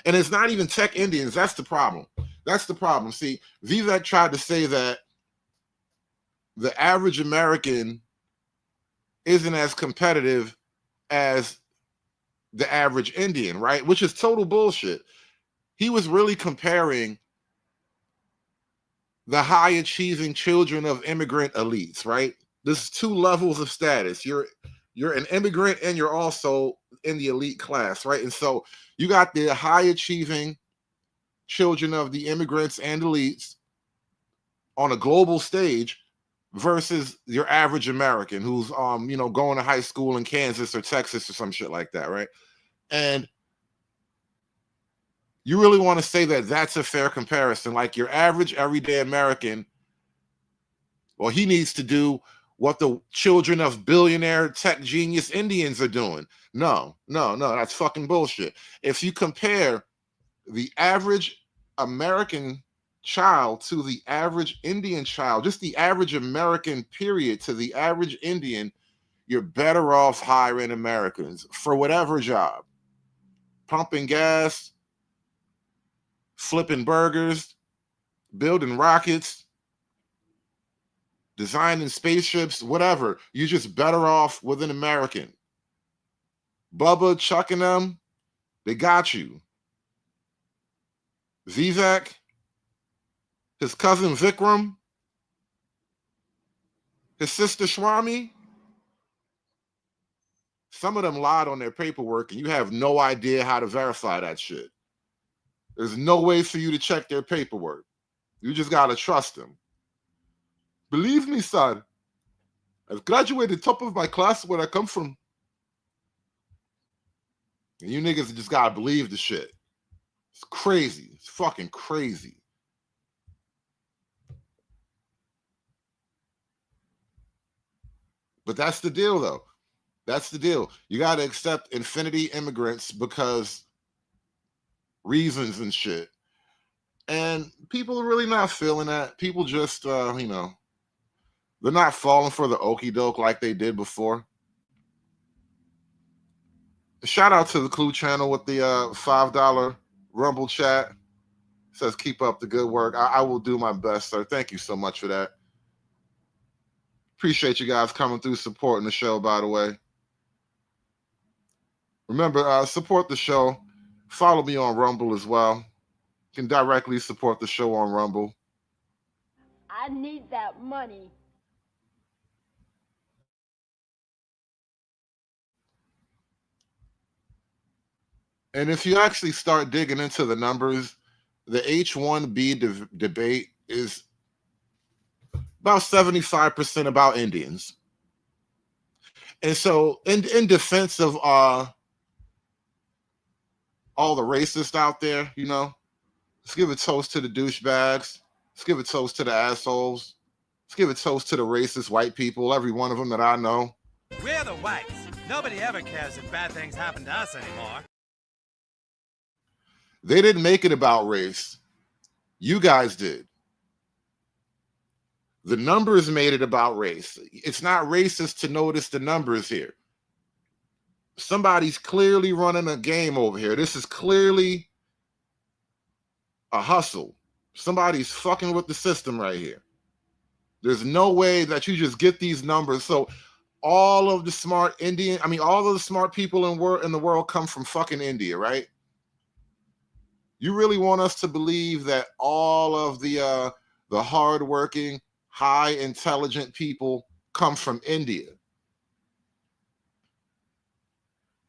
And it's not even tech Indians. That's the problem. That's the problem. See, Vivek tried to say that the average American isn't as competitive as the average Indian, right? Which is total bullshit. He was really comparing the high achieving children of immigrant elites, right? There's two levels of status. You're an immigrant and you're also in the elite class, right? And so you got the high achieving children of the immigrants and elites on a global stage versus your average American who's going to high school in Kansas or Texas or some shit like that, right? And you really want to say that that's a fair comparison? Like your average everyday American, well, he needs to do what the children of billionaire tech genius Indians are doing. No, that's fucking bullshit. If you compare the average American child to the average Indian child, just the average American period to the average Indian, you're better off hiring Americans for whatever job. Pumping gas, flipping burgers, building rockets, designing spaceships, whatever. You're just better off with an American. Bubba, Chuck, and them, they got you. Vivek, his cousin Vikram, his sister Swami, some of them lied on their paperwork and you have no idea how to verify that shit. There's no way for you to check their paperwork. You just got to trust them. Believe me, son, I've graduated top of my class where I come from. And you niggas just got to believe the shit. It's crazy. It's fucking crazy. But that's the deal, though. That's the deal. You got to accept infinity immigrants because reasons and shit. And people are really not feeling that. People just, they're not falling for the okie doke like they did before. Shout out to the Clue channel with the $5 Rumble chat. It says, keep up the good work. I will do my best, sir. Thank you so much for that. Appreciate you guys coming through, supporting the show, by the way. Remember, support the show. Follow me on Rumble as well. You can directly support the show on Rumble. I need that money. And if you actually start digging into the numbers, the H1B debate is about 75% about Indians. And so in defense of all the racists out there, let's give a toast to the douchebags. Let's give a toast to the assholes. Let's give a toast to the racist white people, every one of them that I know. We're the whites. Nobody ever cares if bad things happen to us anymore. They didn't make it about race. You guys did. The numbers made it about race. It's not racist to notice the numbers here. Somebody's clearly running a game over here. This is clearly a hustle. Somebody's fucking with the system right here. There's no way that you just get these numbers. So all of the smart all of the smart people in the world come from fucking India, right? You really want us to believe that all of the hardworking, high intelligent people come from India?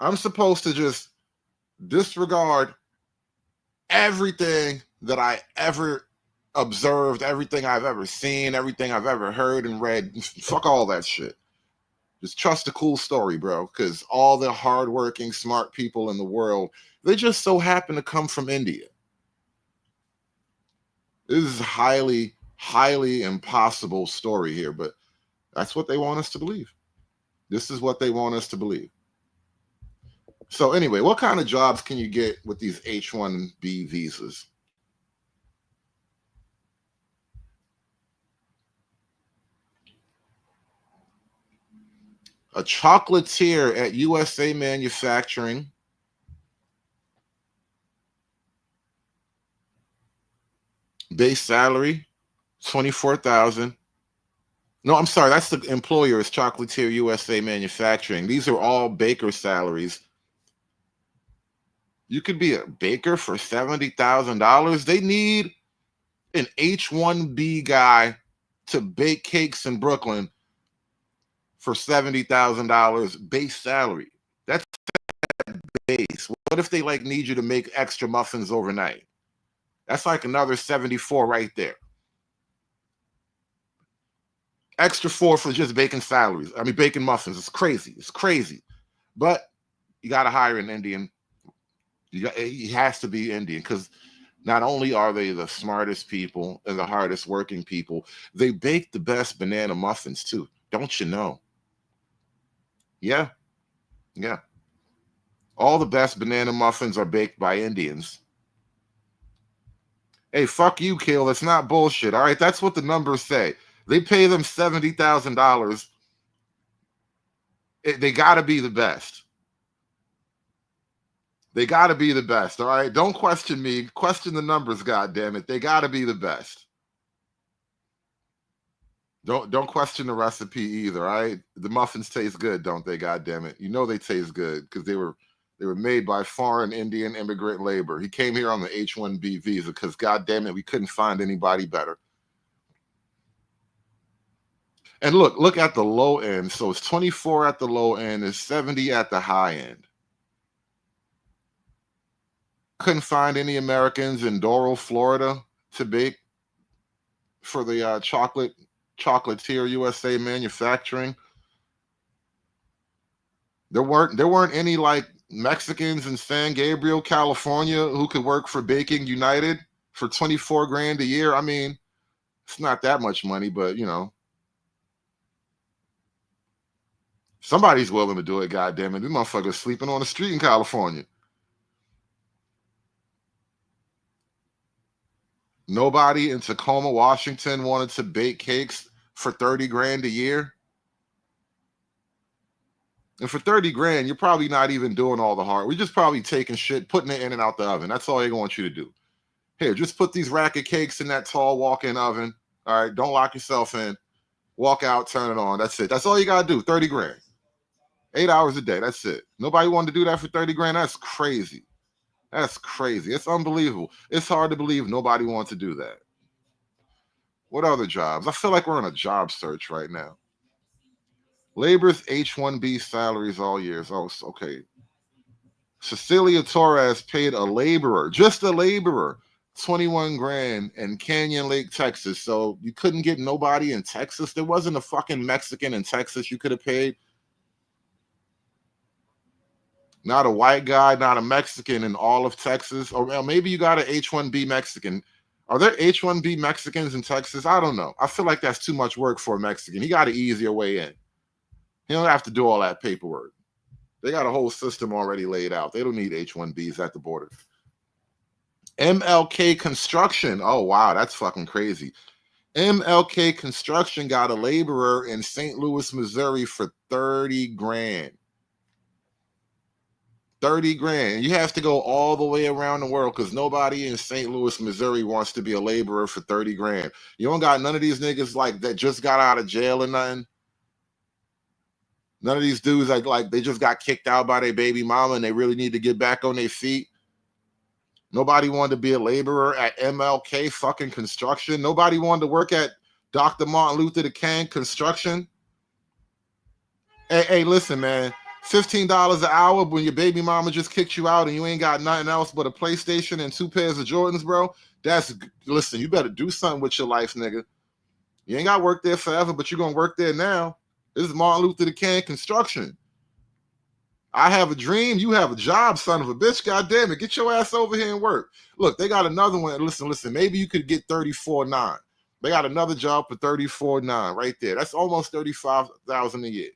I'm supposed to just disregard everything that I ever observed, everything I've ever seen, everything I've ever heard and read. Fuck all that shit. Just trust a cool story, bro, because all the hardworking, smart people in the world, they just so happen to come from India. This is highly, highly impossible story here, but that's what they want us to believe. This is what they want us to believe. So anyway, what kind of jobs can you get with these H-1B visas? A chocolatier at USA Manufacturing. Base salary, $24,000. No, I'm sorry, that's the employer, is Chocolatier USA Manufacturing. These are all baker salaries. You could be a baker for $70,000. They need an H-1B guy to bake cakes in Brooklyn for $70,000 base salary. That's base. What if they like need you to make extra muffins overnight? That's like another 74 right there. Extra 4 for just baking salaries. I mean, baking muffins. It's crazy. It's crazy. But you got to hire an Indian. He has to be Indian, because not only are they the smartest people and the hardest working people, they bake the best banana muffins too. Don't you know? Yeah. Yeah. All the best banana muffins are baked by Indians. Hey, fuck you, Kill. That's not bullshit. All right. That's what the numbers say. They pay them $70,000. They got to be the best. They got to be the best. All right. Don't question me. Question the numbers, goddammit. They got to be the best. Don't question the recipe either. All right. The muffins taste good, don't they? Goddammit. You know they taste good because they were made by foreign Indian immigrant labor. He came here on the H-1B visa because, goddammit, we couldn't find anybody better. And look at the low end. So it's 24 at the low end, it's 70 at the high end. Couldn't find any Americans in Doral, Florida to bake for the Chocolatier USA Manufacturing. There weren't any like Mexicans in San Gabriel, California who could work for Baking United for 24 grand a year. I mean, it's not that much money, but you know, somebody's willing to do it, goddammit. These motherfuckers sleeping on the street in California. Nobody in Tacoma, Washington wanted to bake cakes for 30 grand a year. And for 30 grand, you're probably not even doing all the hard. We're just probably taking shit, putting it in and out the oven. That's all they want you to do. Here, just put these rack of cakes in that tall walk-in oven. All right, don't lock yourself in. Walk out, turn it on. That's it. That's all you got to do, 30 grand. 8 hours a day, that's it. Nobody wanted to do that for 30 grand. That's crazy. That's crazy. It's unbelievable. It's hard to believe nobody wants to do that. What other jobs? I feel like we're on a job search right now. Labor's H-1B salaries all years. Oh, okay. Cecilia Torres paid a laborer, just a laborer, 21 grand in Canyon Lake, Texas. So you couldn't get nobody in Texas. There wasn't a fucking Mexican in Texas you could have paid. Not a white guy, not a Mexican in all of Texas. Or maybe you got an H-1B Mexican. Are there H-1B Mexicans in Texas? I don't know. I feel like that's too much work for a Mexican. He got an easier way in. He don't have to do all that paperwork. They got a whole system already laid out. They don't need H-1Bs at the border. MLK Construction. Oh, wow. That's fucking crazy. MLK Construction got a laborer in St. Louis, Missouri for 30 grand. 30 grand. You have to go all the way around the world because nobody in St. Louis, Missouri wants to be a laborer for 30 grand. You don't got none of these niggas like that just got out of jail or nothing. None of these dudes like they just got kicked out by their baby mama and they really need to get back on their feet. Nobody wanted to be a laborer at MLK fucking Construction. Nobody wanted to work at Dr. Martin Luther King Construction. Hey, listen, man. $15 an hour when your baby mama just kicked you out and you ain't got nothing else but a PlayStation and 2 pairs of Jordans, bro. Listen, you better do something with your life, nigga. You ain't got to work there forever, but you're going to work there now. This is Martin Luther King Construction. I have a dream. You have a job, son of a bitch. God damn it. Get your ass over here and work. Look, they got another one. Listen. Maybe you could get $34.9. They got another job for $34,900 right there. That's almost $35,000 a year.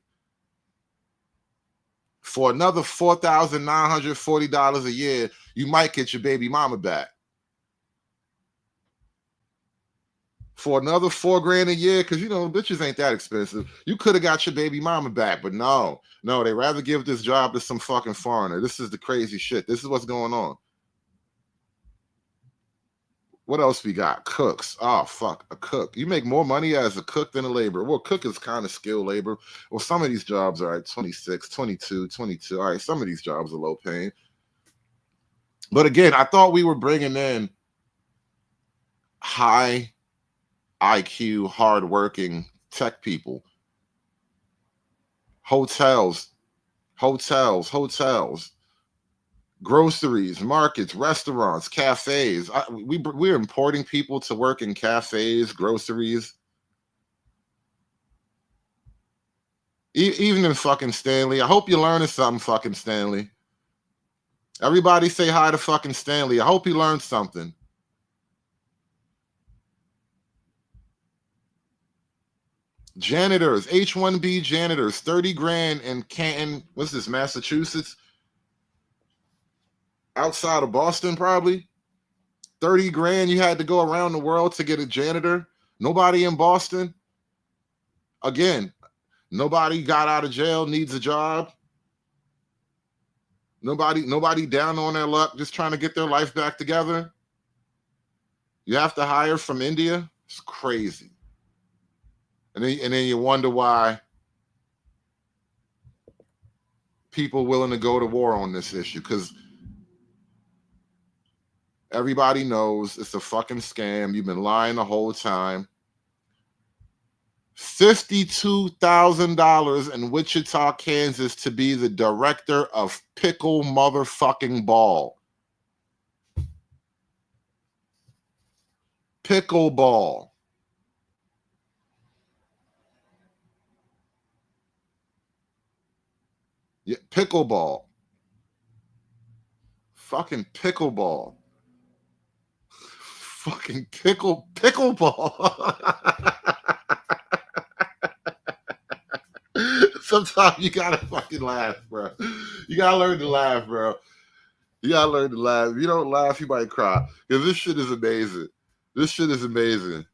For another $4,940 a year, you might get your baby mama back. For another $4,000 a year, because you know bitches ain't that expensive, you could have got your baby mama back, but no, they rather give this job to some fucking foreigner. This is the crazy shit. This is what's going on. What else we got? Cooks. Oh fuck, a cook. You make more money as a cook than a laborer. Well, cook is kind of skilled labor. Well, some of these jobs are at 26, 22, 22. All right, some of these jobs are low paying. But again, I thought we were bringing in high IQ, hardworking tech people. Hotels, groceries, markets, restaurants, cafes. We're importing people to work in cafes, groceries. Even in fucking Stanley. I hope you're learning something, fucking Stanley. Everybody say hi to fucking Stanley. I hope he learned something. Janitors, H1B janitors, 30 grand in Canton. What's this, Massachusetts? Outside of Boston, probably. 30 grand. You had to go around the world to get a janitor. Nobody in Boston. Again, nobody got out of jail, needs a job. Nobody down on their luck, just trying to get their life back together. You have to hire from India. It's crazy. And then you wonder why people willing to go to war on this issue, because everybody knows it's a fucking scam. You've been lying the whole time. $52,000 in Wichita, Kansas to be the director of pickle motherfucking ball. Pickleball. Yeah, pickleball. Fucking pickleball. Fucking pickleball. Sometimes you gotta fucking laugh, bro. You gotta learn to laugh, bro. You gotta learn to laugh. If you don't laugh, you might cry. Because this shit is amazing. This shit is amazing.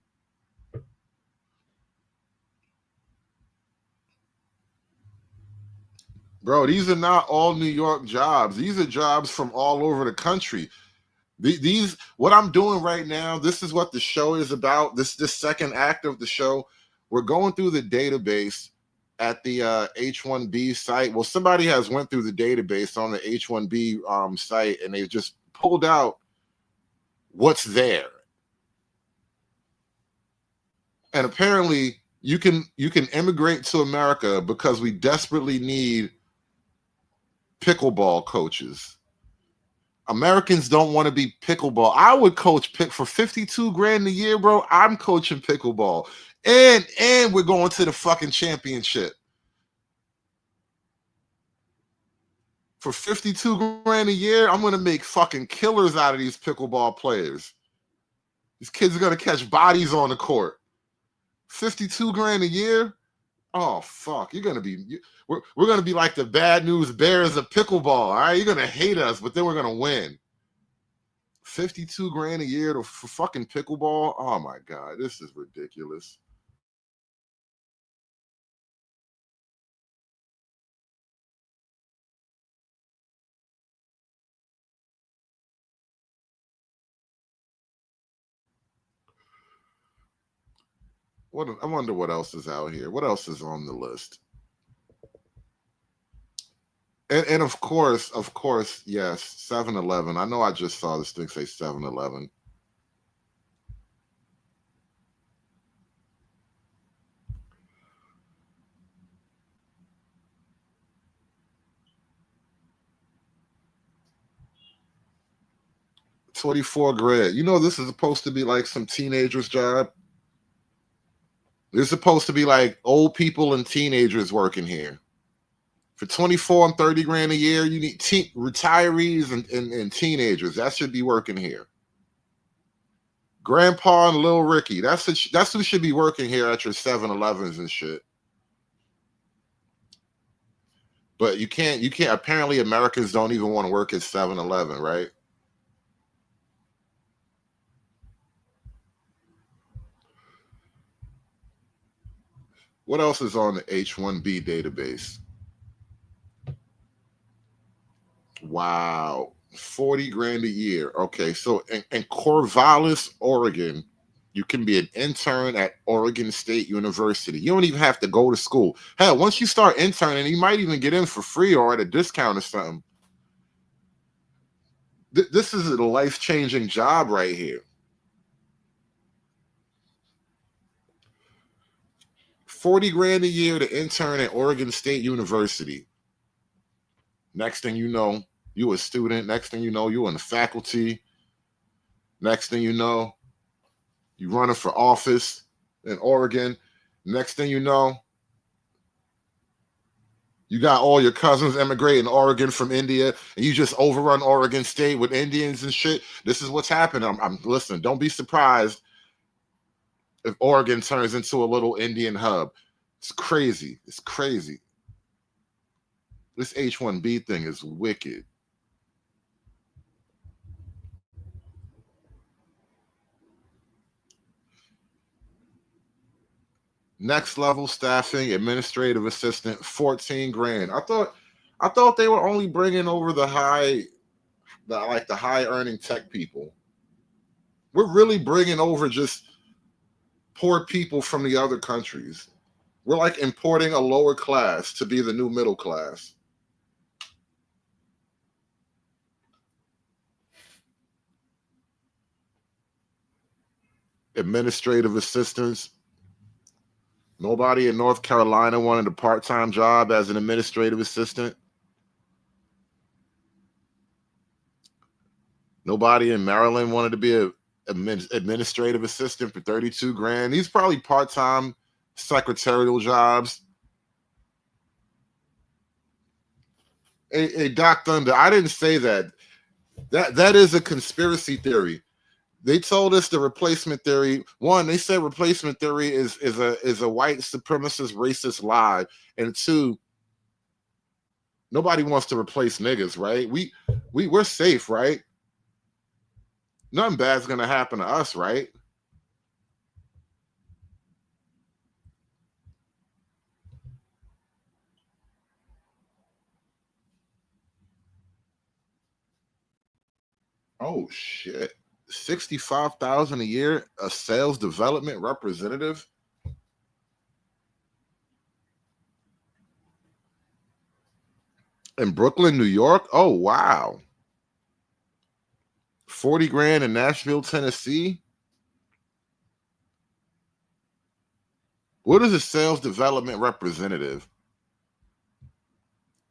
Bro, these are not all New York jobs. These are jobs from all over the country. These, what I'm doing right now, this is what the show is about. This second act of the show. We're going through the database at the H1B site. Well, somebody has went through the database on the H1B site, and they've just pulled out what's there. And apparently you can immigrate to America because we desperately need pickleball coaches. Americans don't want to be pickleball. I would coach for 52 grand a year, bro. I'm coaching pickleball. And we're going to the fucking championship. For 52 grand a year, I'm going to make fucking killers out of these pickleball players. These kids are going to catch bodies on the court. 52 grand a year? Oh, fuck. You're going to be... We're going to be like the Bad News Bears of pickleball, all right? You're going to hate us, but then we're going to win. 52 grand a year for fucking pickleball? Oh, my God. This is ridiculous. I wonder what else is out here. What else is on the list? And of course, yes, 7-Eleven. I know I just saw this thing say 7-Eleven. $24 grand. You know, this is supposed to be like some teenager's job. This is supposed to be like old people and teenagers working here. For 24 and 30 grand a year, you need retirees and teenagers. That should be working here. Grandpa and Lil Ricky. That's who should be working here at your 7-Elevens and shit. But you can't. Apparently, Americans don't even want to work at 7-Eleven, right? What else is on the H1B database? Wow, 40 grand a year. Okay, so in Corvallis, Oregon, you can be an intern at Oregon State University. You don't even have to go to school. Hell, once you start interning, you might even get in for free or at a discount or something. This is a life-changing job right here. 40 grand a year to intern at Oregon State University. Next thing you know, you a student. Next thing you know, you in the faculty. Next thing you know, you running for office in Oregon. Next thing you know, you got all your cousins immigrating to Oregon from India, and you just overrun Oregon State with Indians and shit. This is what's happening. Listen, don't be surprised if Oregon turns into a little Indian hub. It's crazy. It's crazy. This H1B thing is wicked. Next level staffing, administrative assistant, 14 grand. I thought they were only bringing over the high earning tech people. We're really bringing over just poor people from the other countries. We're like importing a lower class to be the new middle class. Administrative assistants. Nobody in North Carolina wanted a part-time job as an administrative assistant. Nobody in Maryland wanted to be an administrative assistant for 32 grand. These probably part-time secretarial jobs. Hey, Doc Thunder, I didn't say that. That is a conspiracy theory. They told us the replacement theory. One, they said replacement theory is a white supremacist racist lie. And two, nobody wants to replace niggas, right? We're safe, right? Nothing bad's gonna happen to us, right? Oh shit. 65,000 a year, a sales development representative. In Brooklyn, New York. Oh wow. 40 grand in Nashville, Tennessee. What is a sales development representative?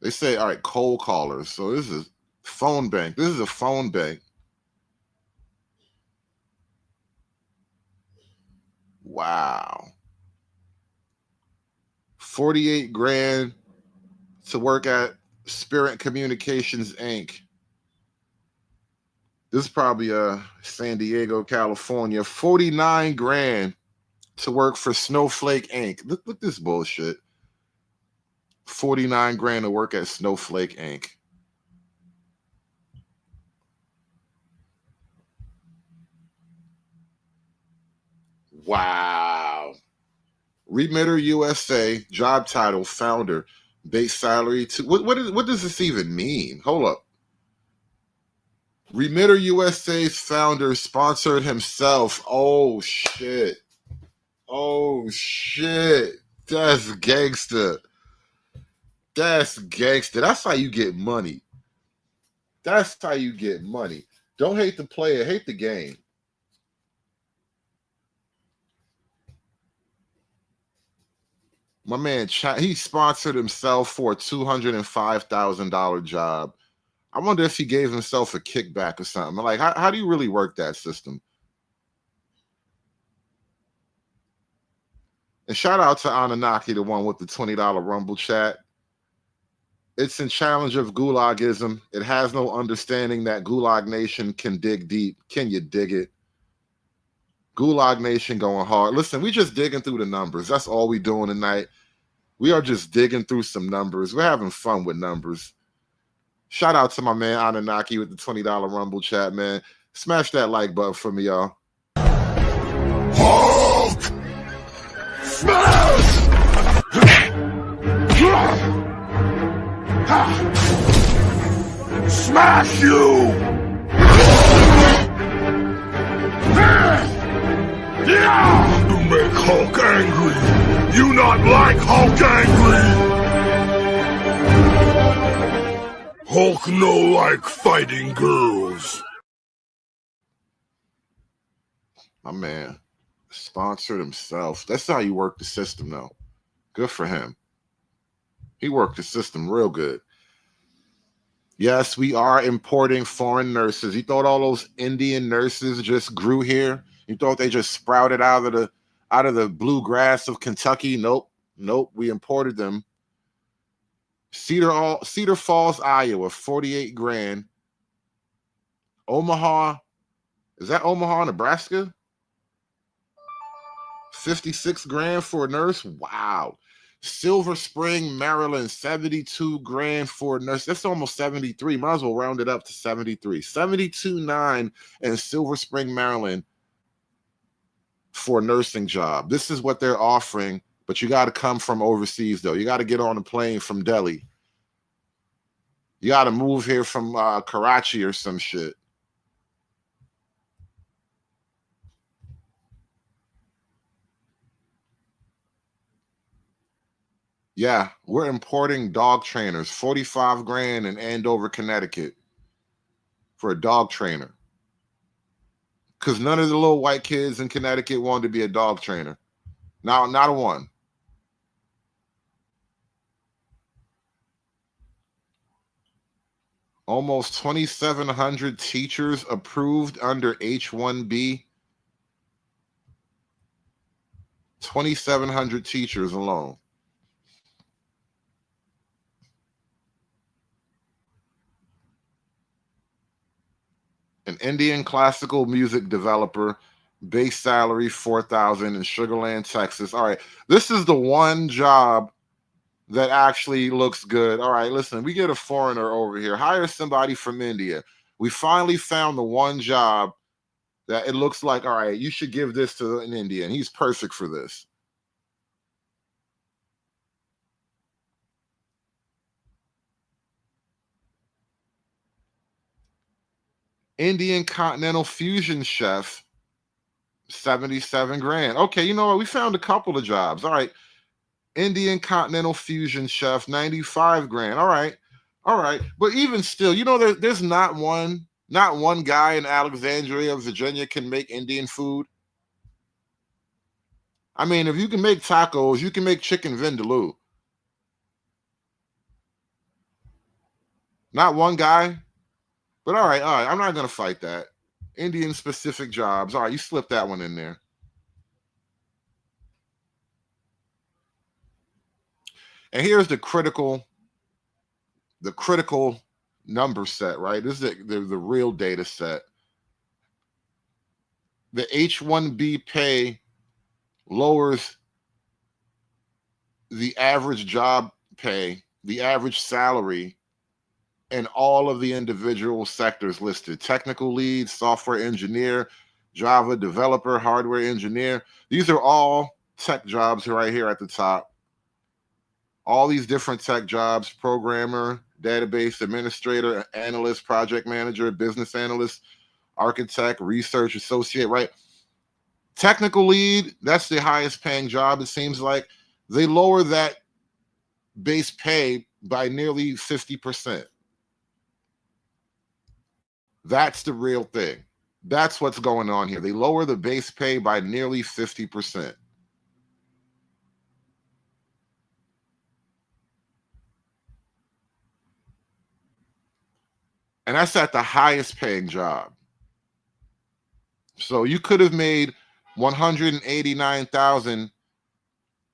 They say, all right, cold callers. So this is phone bank. This is a phone bank. Wow. 48 grand to work at Spirit Communications, Inc. This is probably San Diego, California. 49 grand to work for Snowflake, Inc. Look at this bullshit. 49 grand to work at Snowflake, Inc. Wow. Remitter USA, job title, founder, base salary. What does this even mean? Hold up. Remitter USA's founder sponsored himself. Oh, shit. Oh, shit. That's gangster. That's gangster. That's how you get money. That's how you get money. Don't hate the player, hate the game. My man, he sponsored himself for a $205,000 job. I wonder if he gave himself a kickback or something. Like, how do you really work that system? And shout out to Anunnaki, the one with the $20 Rumble chat. It's in challenge of gulagism. It has no understanding that Gulag Nation can dig deep. Can you dig it? Gulag Nation going hard. Listen, we just digging through the numbers. That's all we doing tonight. We are just digging through some numbers. We're having fun with numbers. Shout out to my man Anunnaki with the $20 Rumble chat, man. Smash that like button for me, y'all. Hulk! Smash! Smash you! You make Hulk angry. You not like Hulk angry. Hulk no like fighting girls. My man sponsored himself. That's how you work the system, though. Good for him. He worked the system real good. Yes, we are importing foreign nurses. You thought all those Indian nurses just grew here? You thought they just sprouted out of the bluegrass of Kentucky? Nope. We imported them. Cedar Falls, Iowa, 48 grand. Omaha, is that Omaha, Nebraska? 56 grand for a nurse. Wow. Silver Spring, Maryland, 72 grand for a nurse. That's almost 73. Might as well round it up to 73. 72.9 in Silver Spring, Maryland for a nursing job. This is what they're offering, but you got to come from overseas, though. You got to get on a plane from Delhi. You got to move here from Karachi or some shit. Yeah, we're importing dog trainers. 45 grand in Andover, Connecticut for a dog trainer. Because none of the little white kids in Connecticut wanted to be a dog trainer. Not a one. Almost 2,700 teachers approved under H1B. 2,700 teachers alone. An Indian classical music developer, base salary $4,000 in Sugar Land, Texas. All right, this is the one job that actually looks good. All right, listen, we get a foreigner over here. Hire somebody from India. We finally found the one job that it looks like, all right, you should give this to an Indian. He's perfect for this. Indian continental fusion chef, 77 grand. Okay, you know what? We found a couple of jobs. All right. Indian continental fusion chef, 95 grand. All right. But even still, you know, there's not one guy in Alexandria, Virginia can make Indian food. I mean, if you can make tacos, you can make chicken vindaloo. Not one guy. But all right, I'm not going to fight that. Indian specific jobs. All right, you slip that one in there. And here's the critical number set, right? This is the real data set. The H1B pay lowers the average job pay, the average salary in all of the individual sectors listed: technical lead, software engineer, Java developer, hardware engineer. These are all tech jobs right here at the top. All these different tech jobs: programmer, database administrator, analyst, project manager, business analyst, architect, research associate, right? Technical lead, that's the highest paying job, it seems like. They lower that base pay by nearly 50%. That's the real thing. That's what's going on here. They lower the base pay by nearly 50%. And that's at the highest paying job. So you could have made $189,000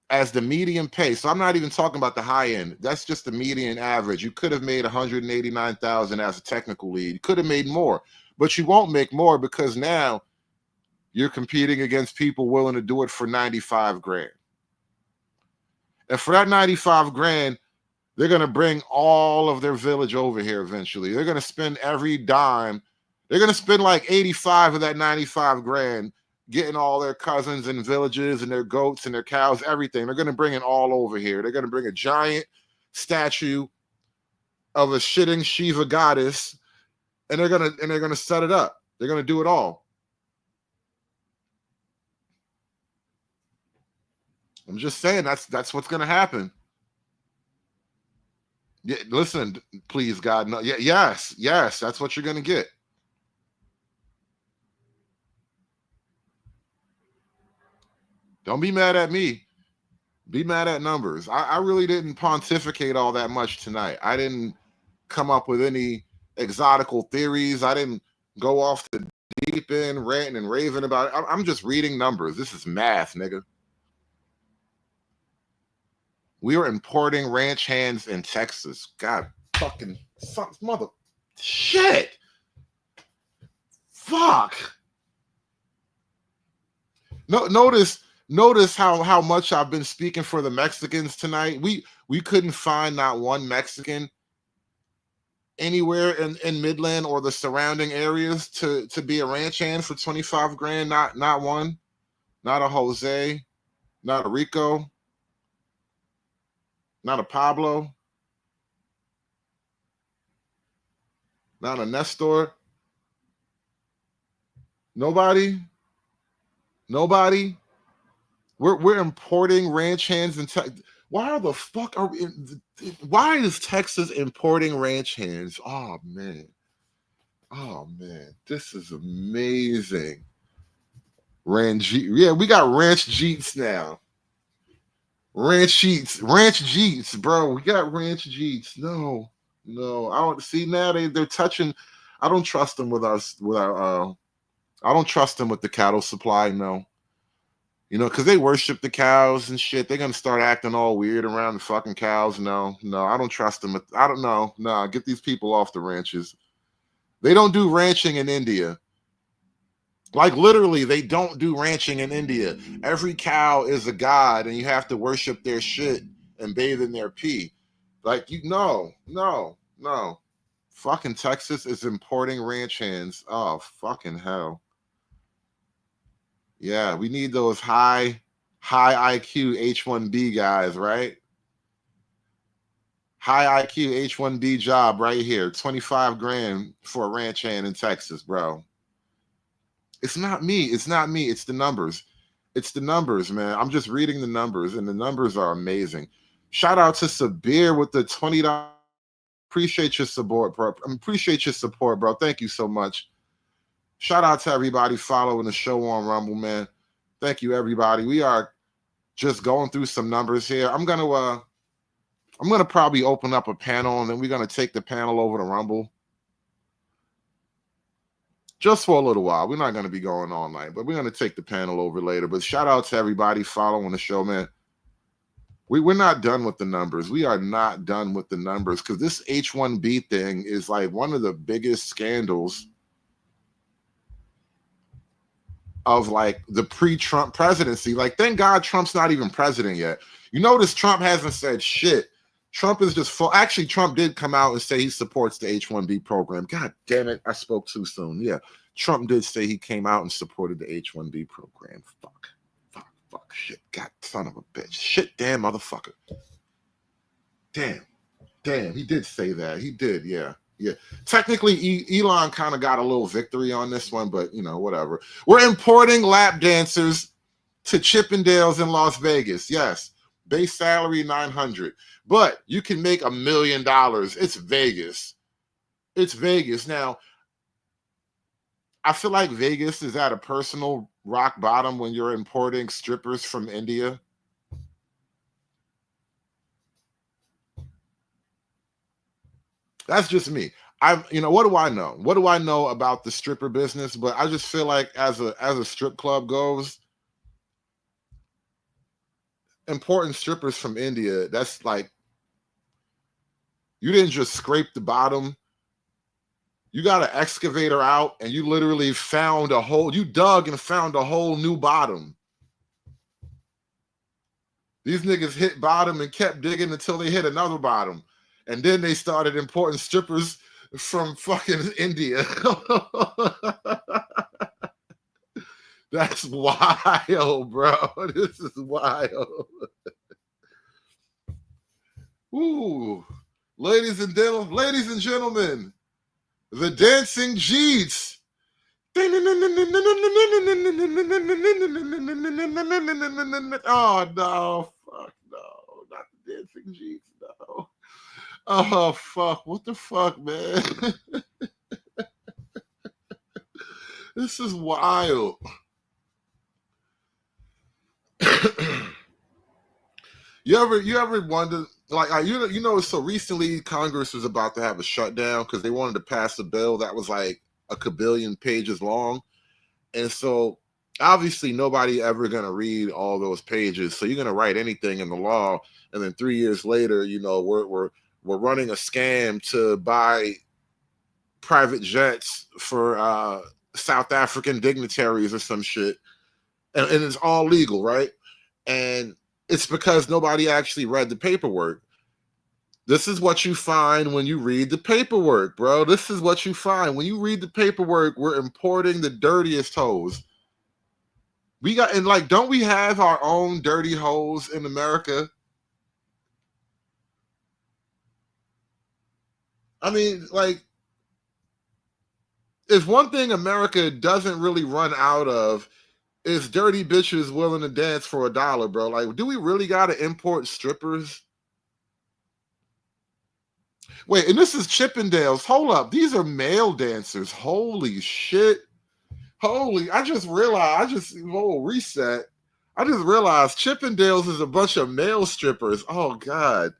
as the median pay. So I'm not even talking about the high end. That's just the median average. You could have made $189,000 as a technical lead. You could have made more, but you won't make more because now you're competing against people willing to do it for 95 grand. And for that 95 grand, they're going to bring all of their village over here eventually. They're going to spend every dime. They're going to spend like 85 of that 95 grand getting all their cousins and villages and their goats and their cows, everything. They're going to bring it all over here. They're going to bring a giant statue of a shitting Shiva goddess, and they're going to set it up. They're going to do it all. I'm just saying that's what's going to happen. Yeah, listen, please, God, no. Yeah, yes, that's what you're going to get. Don't be mad at me. Be mad at numbers. I really didn't pontificate all that much tonight. I didn't come up with any exotical theories. I didn't go off the deep end ranting and raving about it. I'm just reading numbers. This is math, nigga. We were importing ranch hands in Texas. God fucking fuck, mother shit. Fuck. No, notice how much I've been speaking for the Mexicans tonight. We couldn't find not one Mexican anywhere in Midland or the surrounding areas to be a ranch hand for 25 grand. Not one. Not a Jose. Not a Rico. Not a Pablo. Not a Nestor. Nobody. We're importing ranch hands and why is Texas importing ranch hands? Oh man, this is amazing. Yeah, we got ranch Jeets now. Ranch Jeets, bro. We got ranch Jeets. No, I don't see now they're touching. I don't trust them with our I don't trust them with the cattle supply, no. You know, because they worship the cows and shit. They're going to start acting all weird around the fucking cows. No, I don't trust them. I don't know. No, get these people off the ranches. They don't do ranching in India. Like, literally, they don't do ranching in India. Every cow is a god, and you have to worship their shit and bathe in their pee. Like, no. Fucking Texas is importing ranch hands. Oh, fucking hell. Yeah, we need those high IQ H1B guys, right? High IQ H1B job right here. 25 grand for a ranch hand in Texas, bro. It's not me. It's the numbers. It's the numbers, man. I'm just reading the numbers, and the numbers are amazing. Shout out to Sabir with the $20. Appreciate your support, bro. Thank you so much. Shout out to everybody following the show on Rumble, man. Thank you, everybody. We are just going through some numbers here. I'm gonna probably open up a panel, and then we're gonna take the panel over to Rumble. Just for a little while. We're not gonna be going all night, but we're gonna take the panel over later. But shout out to everybody following the show, man. We're not done with the numbers. We are not done with the numbers because this H1B thing is like one of the biggest scandals of like the pre-Trump presidency. Like, thank God Trump's not even president yet. You notice Trump hasn't said shit. Trump is just full. Actually, Trump did come out and say he supports the H1B program. God damn it, I spoke too soon. Yeah, Trump did say he came out and supported the H1B program. Fuck, shit, God, son of a bitch. Shit, damn motherfucker. Damn, he did say that. He did, yeah. Technically, Elon kind of got a little victory on this one, but you know, whatever. We're importing lap dancers to Chippendales in Las Vegas. Yes, base salary $900, but you can make $1 million. It's Vegas. Now, I feel like Vegas is at a personal rock bottom when you're importing strippers from India. That's just me. What do I know? What do I know about the stripper business? But I just feel like as a strip club goes, importing strippers from India, that's like, you didn't just scrape the bottom. You got an excavator out and you literally found a hole. You dug and found a whole new bottom. These niggas hit bottom and kept digging until they hit another bottom. And then they started importing strippers from fucking India. That's wild, bro. This is wild. Ooh. Ladies and gentlemen, the dancing Jeets. Oh no, fuck no, not the dancing Jeets, no. Oh fuck, what the fuck, man? This is wild. You ever wonder, like, you know, so recently Congress was about to have a shutdown because they wanted to pass a bill that was like a kabillion pages long, and so obviously nobody ever gonna read all those pages. So you're gonna write anything in the law, and then 3 years later, you know, we're running a scam to buy private jets for South African dignitaries or some shit, and it's all legal, right? And it's because nobody actually read the paperwork. This is what you find when you read the paperwork, bro. This is what you find when you read the paperwork. We're importing the dirtiest hoes. We got, and like, don't we have our own dirty hoes in America? I mean, like, if one thing America doesn't really run out of is dirty bitches willing to dance for $1, bro. Like, do we really got to import strippers? Wait, and this is Chippendales. Hold up. These are male dancers. Holy shit. Holy, I just realized, reset. I just realized Chippendales is a bunch of male strippers. Oh, God.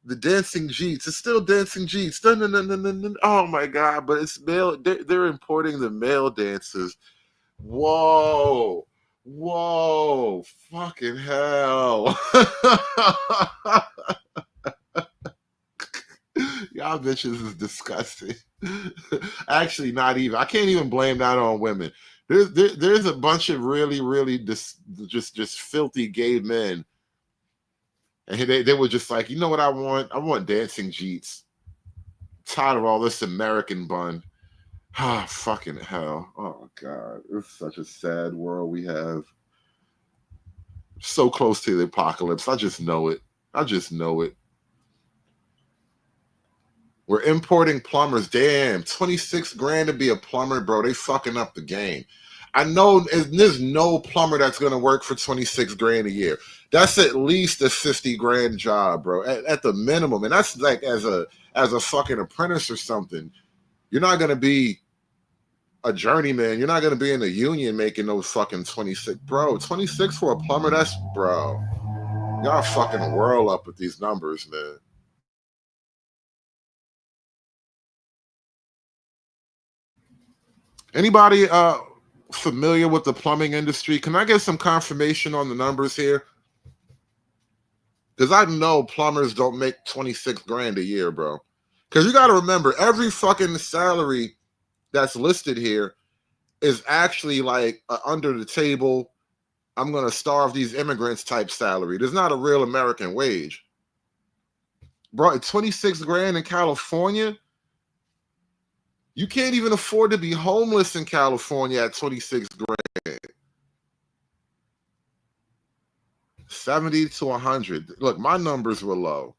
The dancing Jeets. It's still dancing Jeets. Oh, my God. But it's male. They're importing the male dancers. Whoa. Whoa. Fucking hell. Y'all bitches is disgusting. Actually, not even. I can't even blame that on women. There's a bunch of really just filthy gay men, and they were just like, you know what I want? I want dancing Jeets. Tired of all this American bun. Ah, fucking hell. Oh God, it's such a sad world we have. So close to the apocalypse. I just know it. I just know it. We're importing plumbers. Damn, 26 grand to be a plumber, bro. They fucking up the game. I know there's no plumber that's going to work for 26 grand a year. That's at least a 50 grand job, bro, at the minimum. And that's like as a fucking apprentice or something. You're not going to be a journeyman. You're not going to be in the union making those fucking 26. Bro, 26 for a plumber, that's, bro. Y'all fucking whirl up with these numbers, man. Anybody familiar with the plumbing industry? Can I get some confirmation on the numbers here? Because I know plumbers don't make 26 grand a year, bro. Because you got to remember, every fucking salary that's listed here is actually like under the table, I'm going to starve these immigrants type salary. There's not a real American wage. Bro, 26 grand in California? You can't even afford to be homeless in California at 26 grand. 70 to 100. Look, my numbers were low.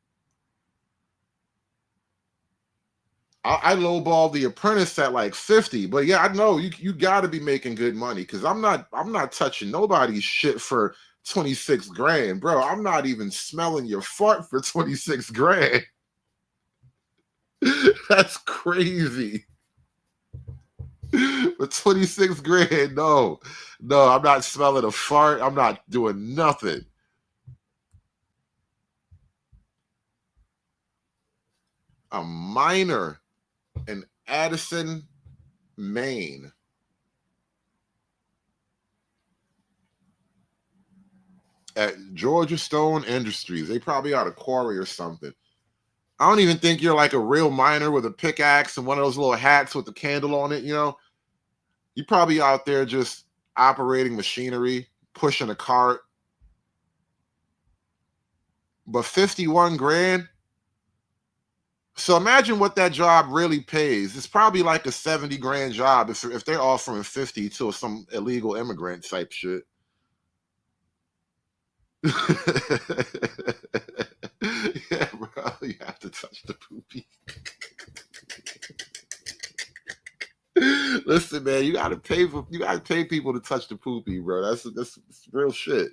I lowballed the apprentice at like 50, but yeah, I know you got to be making good money because I'm not touching nobody's shit for 26 grand, bro. I'm not even smelling your fart for 26 grand. That's crazy. But 26 grand, no, I'm not smelling a fart. I'm not doing nothing. A minor in Addison, Maine. At Georgia Stone Industries. They probably out of quarry or something. I don't even think you're like a real miner with a pickaxe and one of those little hats with the candle on it, you know? You're probably out there just operating machinery, pushing a cart. But 51 grand? So imagine what that job really pays. It's probably like a 70 grand job if they're offering 50 to some illegal immigrant type shit. Yeah, bro, you have to touch the poopy. Listen, man, you gotta pay people to touch the poopy, bro. That's real shit.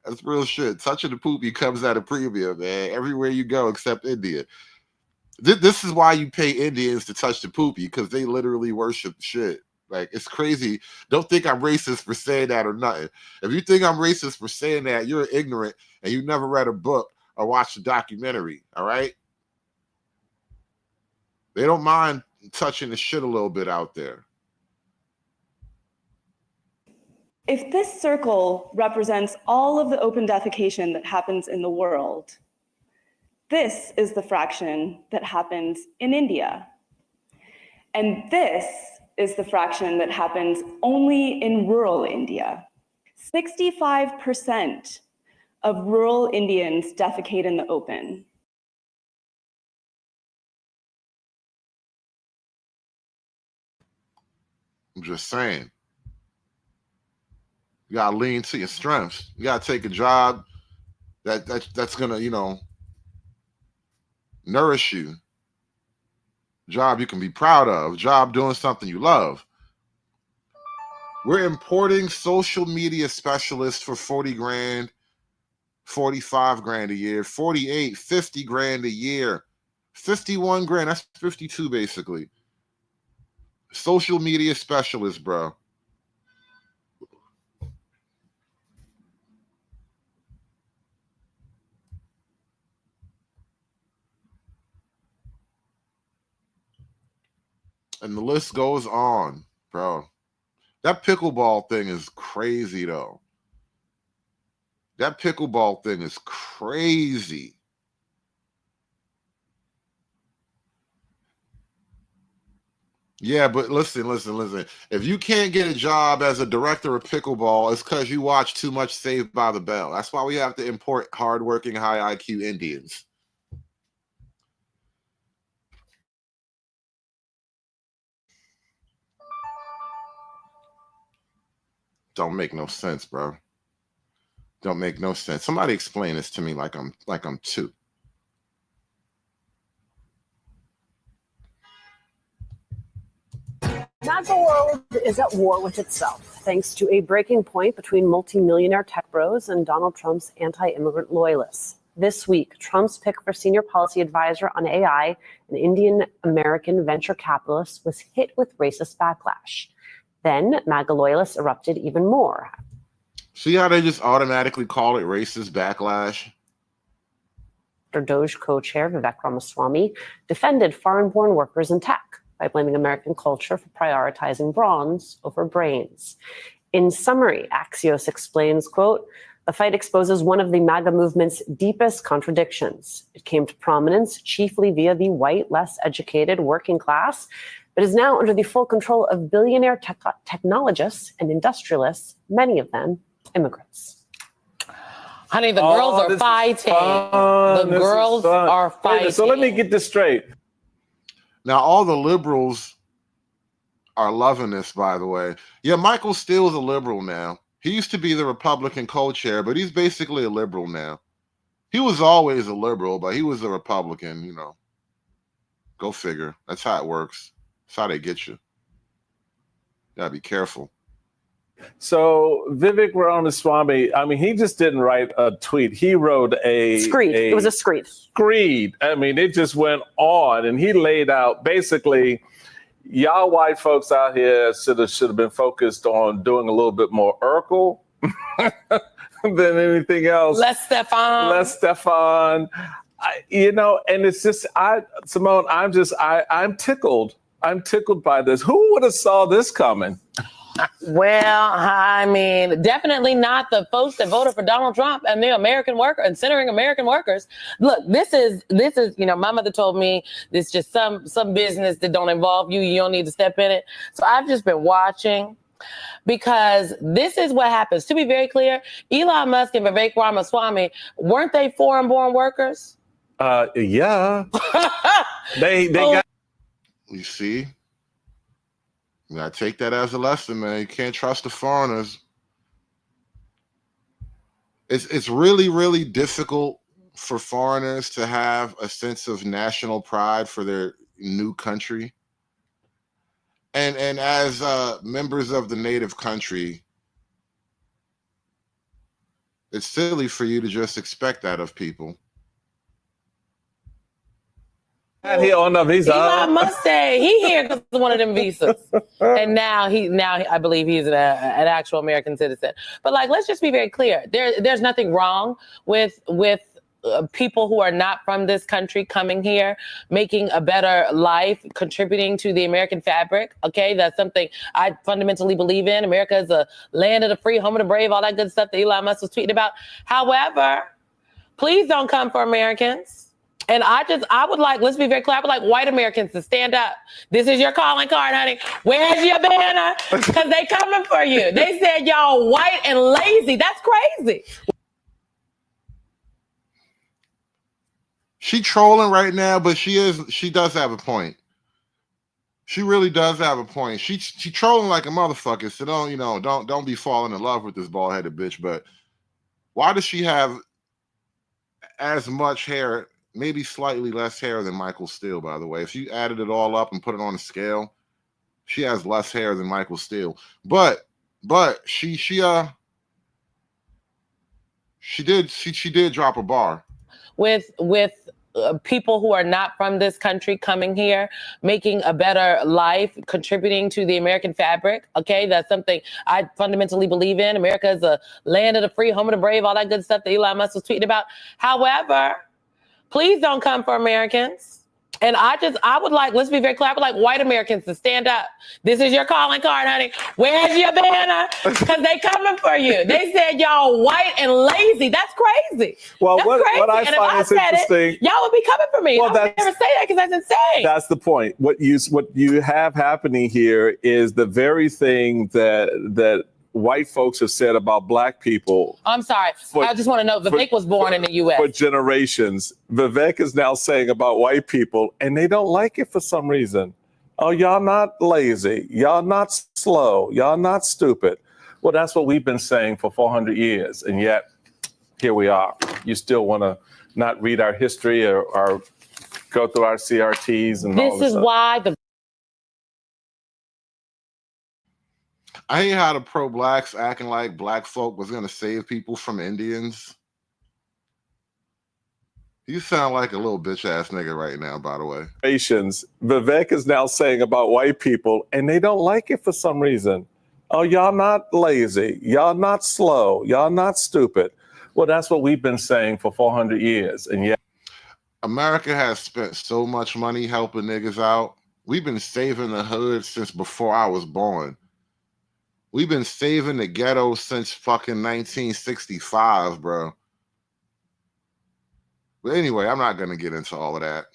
That's real shit. Touching the poopy comes at a premium, man. Everywhere you go, except India. This is why you pay Indians to touch the poopy, because they literally worship shit. Like, it's crazy. Don't think I'm racist for saying that or nothing. If you think I'm racist for saying that, you're ignorant and you never read a book or watched a documentary, all right? They don't mind touching the shit a little bit out there. If this circle represents all of the open defecation that happens in the world, this is the fraction that happens in India. And this is the fraction that happens only in rural India. 65% of rural Indians defecate in the open. I'm just saying. You gotta lean to your strengths. You gotta take a job that's gonna, you know, nourish you. Job you can be proud of. Job doing something you love. We're importing social media specialists for 40 grand, 45 grand a year, 48, 50 grand a year, 51 grand. That's 52 basically. Social media specialists, bro. And the list goes on, bro. That pickleball thing is crazy, though. That pickleball thing is crazy. Yeah, but listen. If you can't get a job as a director of pickleball, it's because you watch too much Saved by the Bell. That's why we have to import hardworking, high IQ Indians. Don't make no sense, bro. Don't make no sense. Somebody explain this to me like I'm two. MAGA world is at war with itself, thanks to a breaking point between multimillionaire tech bros and Donald Trump's anti-immigrant loyalists. This week, Trump's pick for senior policy advisor on AI, an Indian-American venture capitalist, was hit with racist backlash. Then MAGA loyalists erupted even more. See how they just automatically call it racist backlash? Doge co-chair Vivek Ramaswamy defended foreign-born workers in tech by blaming American culture for prioritizing bronze over brains. In summary, Axios explains, quote, the fight exposes one of the MAGA movement's deepest contradictions. It came to prominence chiefly via the white, less educated working class, but is now under the full control of billionaire technologists and industrialists, many of them immigrants. Honey, the girls are fighting. The girls are fighting. So let me get this straight. Now, all the liberals are loving this, by the way. Yeah, Michael Steele's a liberal now. He used to be the Republican co-chair, but he's basically a liberal now. He was always a liberal, but he was a Republican, you know. Go figure. That's how it works. That's how they get you. Gotta be careful. So Vivek Ramaswamy, I mean, he just didn't write a tweet. He wrote a screed. It was a screed. Screed. I mean, it just went on, and he laid out basically, y'all white folks out here should have been focused on doing a little bit more Urkel than anything else. Less Stefan. You know, and it's just, Simone, I'm tickled. I'm tickled by this. Who would have saw this coming? Well, I mean, definitely not the folks that voted for Donald Trump and the American worker and centering American workers. Look, this is, my mother told me this is just some business that don't involve you. You don't need to step in it. So I've just been watching because this is what happens. To be very clear, Elon Musk and Vivek Ramaswamy, weren't they foreign-born workers? Yeah. they got. You see? You gotta take that as a lesson, man. You can't trust the foreigners. It's really, really difficult for foreigners to have a sense of national pride for their new country. And as members of the native country, it's silly for you to just expect that of people. He on the visa. Elon Musk say he here because of one of them visas, and now I believe he's an actual American citizen. But like, let's just be very clear. There's nothing wrong with people who are not from this country coming here, making a better life, contributing to the American fabric. Okay, that's something I fundamentally believe in. America is a land of the free, home of the brave, all that good stuff that Elon Musk was tweeting about. However, please don't come for Americans. And I would like, let's be very clear, I would like white Americans to stand up. This is your calling card, honey. Where's your banner? Because they coming for you. They said y'all white and lazy. That's crazy. She trolling right now, but she does have a point. She really does have a point. She trolling like a motherfucker. So don't be falling in love with this bald-headed bitch. But why does she have as much hair? Maybe slightly less hair than Michael Steele, by the way. If you added it all up and put it on a scale, she has less hair than Michael Steele. But she did drop a bar. With people who are not from this country coming here, making a better life, contributing to the American fabric. Okay, that's something I fundamentally believe in. America is a land of the free, home of the brave, all that good stuff that Elon Musk was tweeting about. However, please don't come for Americans. And I would like, let's be very clear, I would like white Americans to stand up. This is your calling card, honey. Where's your banner? Because they coming for you. They said y'all white and lazy. That's crazy. Well, that's what I and find is interesting. Y'all would be coming for me. Well, I would never say that because that's insane. That's the point. What you have happening here is the very thing that white folks have said about black people. I'm sorry. I just want to know, Vivek was born in the U.S. For generations. Vivek is now saying about white people, and they don't like it for some reason. Oh, y'all not lazy. Y'all not slow. Y'all not stupid. Well, that's what we've been saying for 400 years. And yet, here we are. You still want to not read our history or go through our CRTs and all this is why I hate how the pro-blacks acting like black folk was going to save people from Indians. You sound like a little bitch-ass nigga right now, by the way. Vivek is now saying about white people, and they don't like it for some reason. Oh, y'all not lazy. Y'all not slow. Y'all not stupid. Well, that's what we've been saying for 400 years. And yet, America has spent so much money helping niggas out. We've been saving the hood since before I was born. We've been saving the ghetto since fucking 1965, bro. But anyway, I'm not going to get into all of that.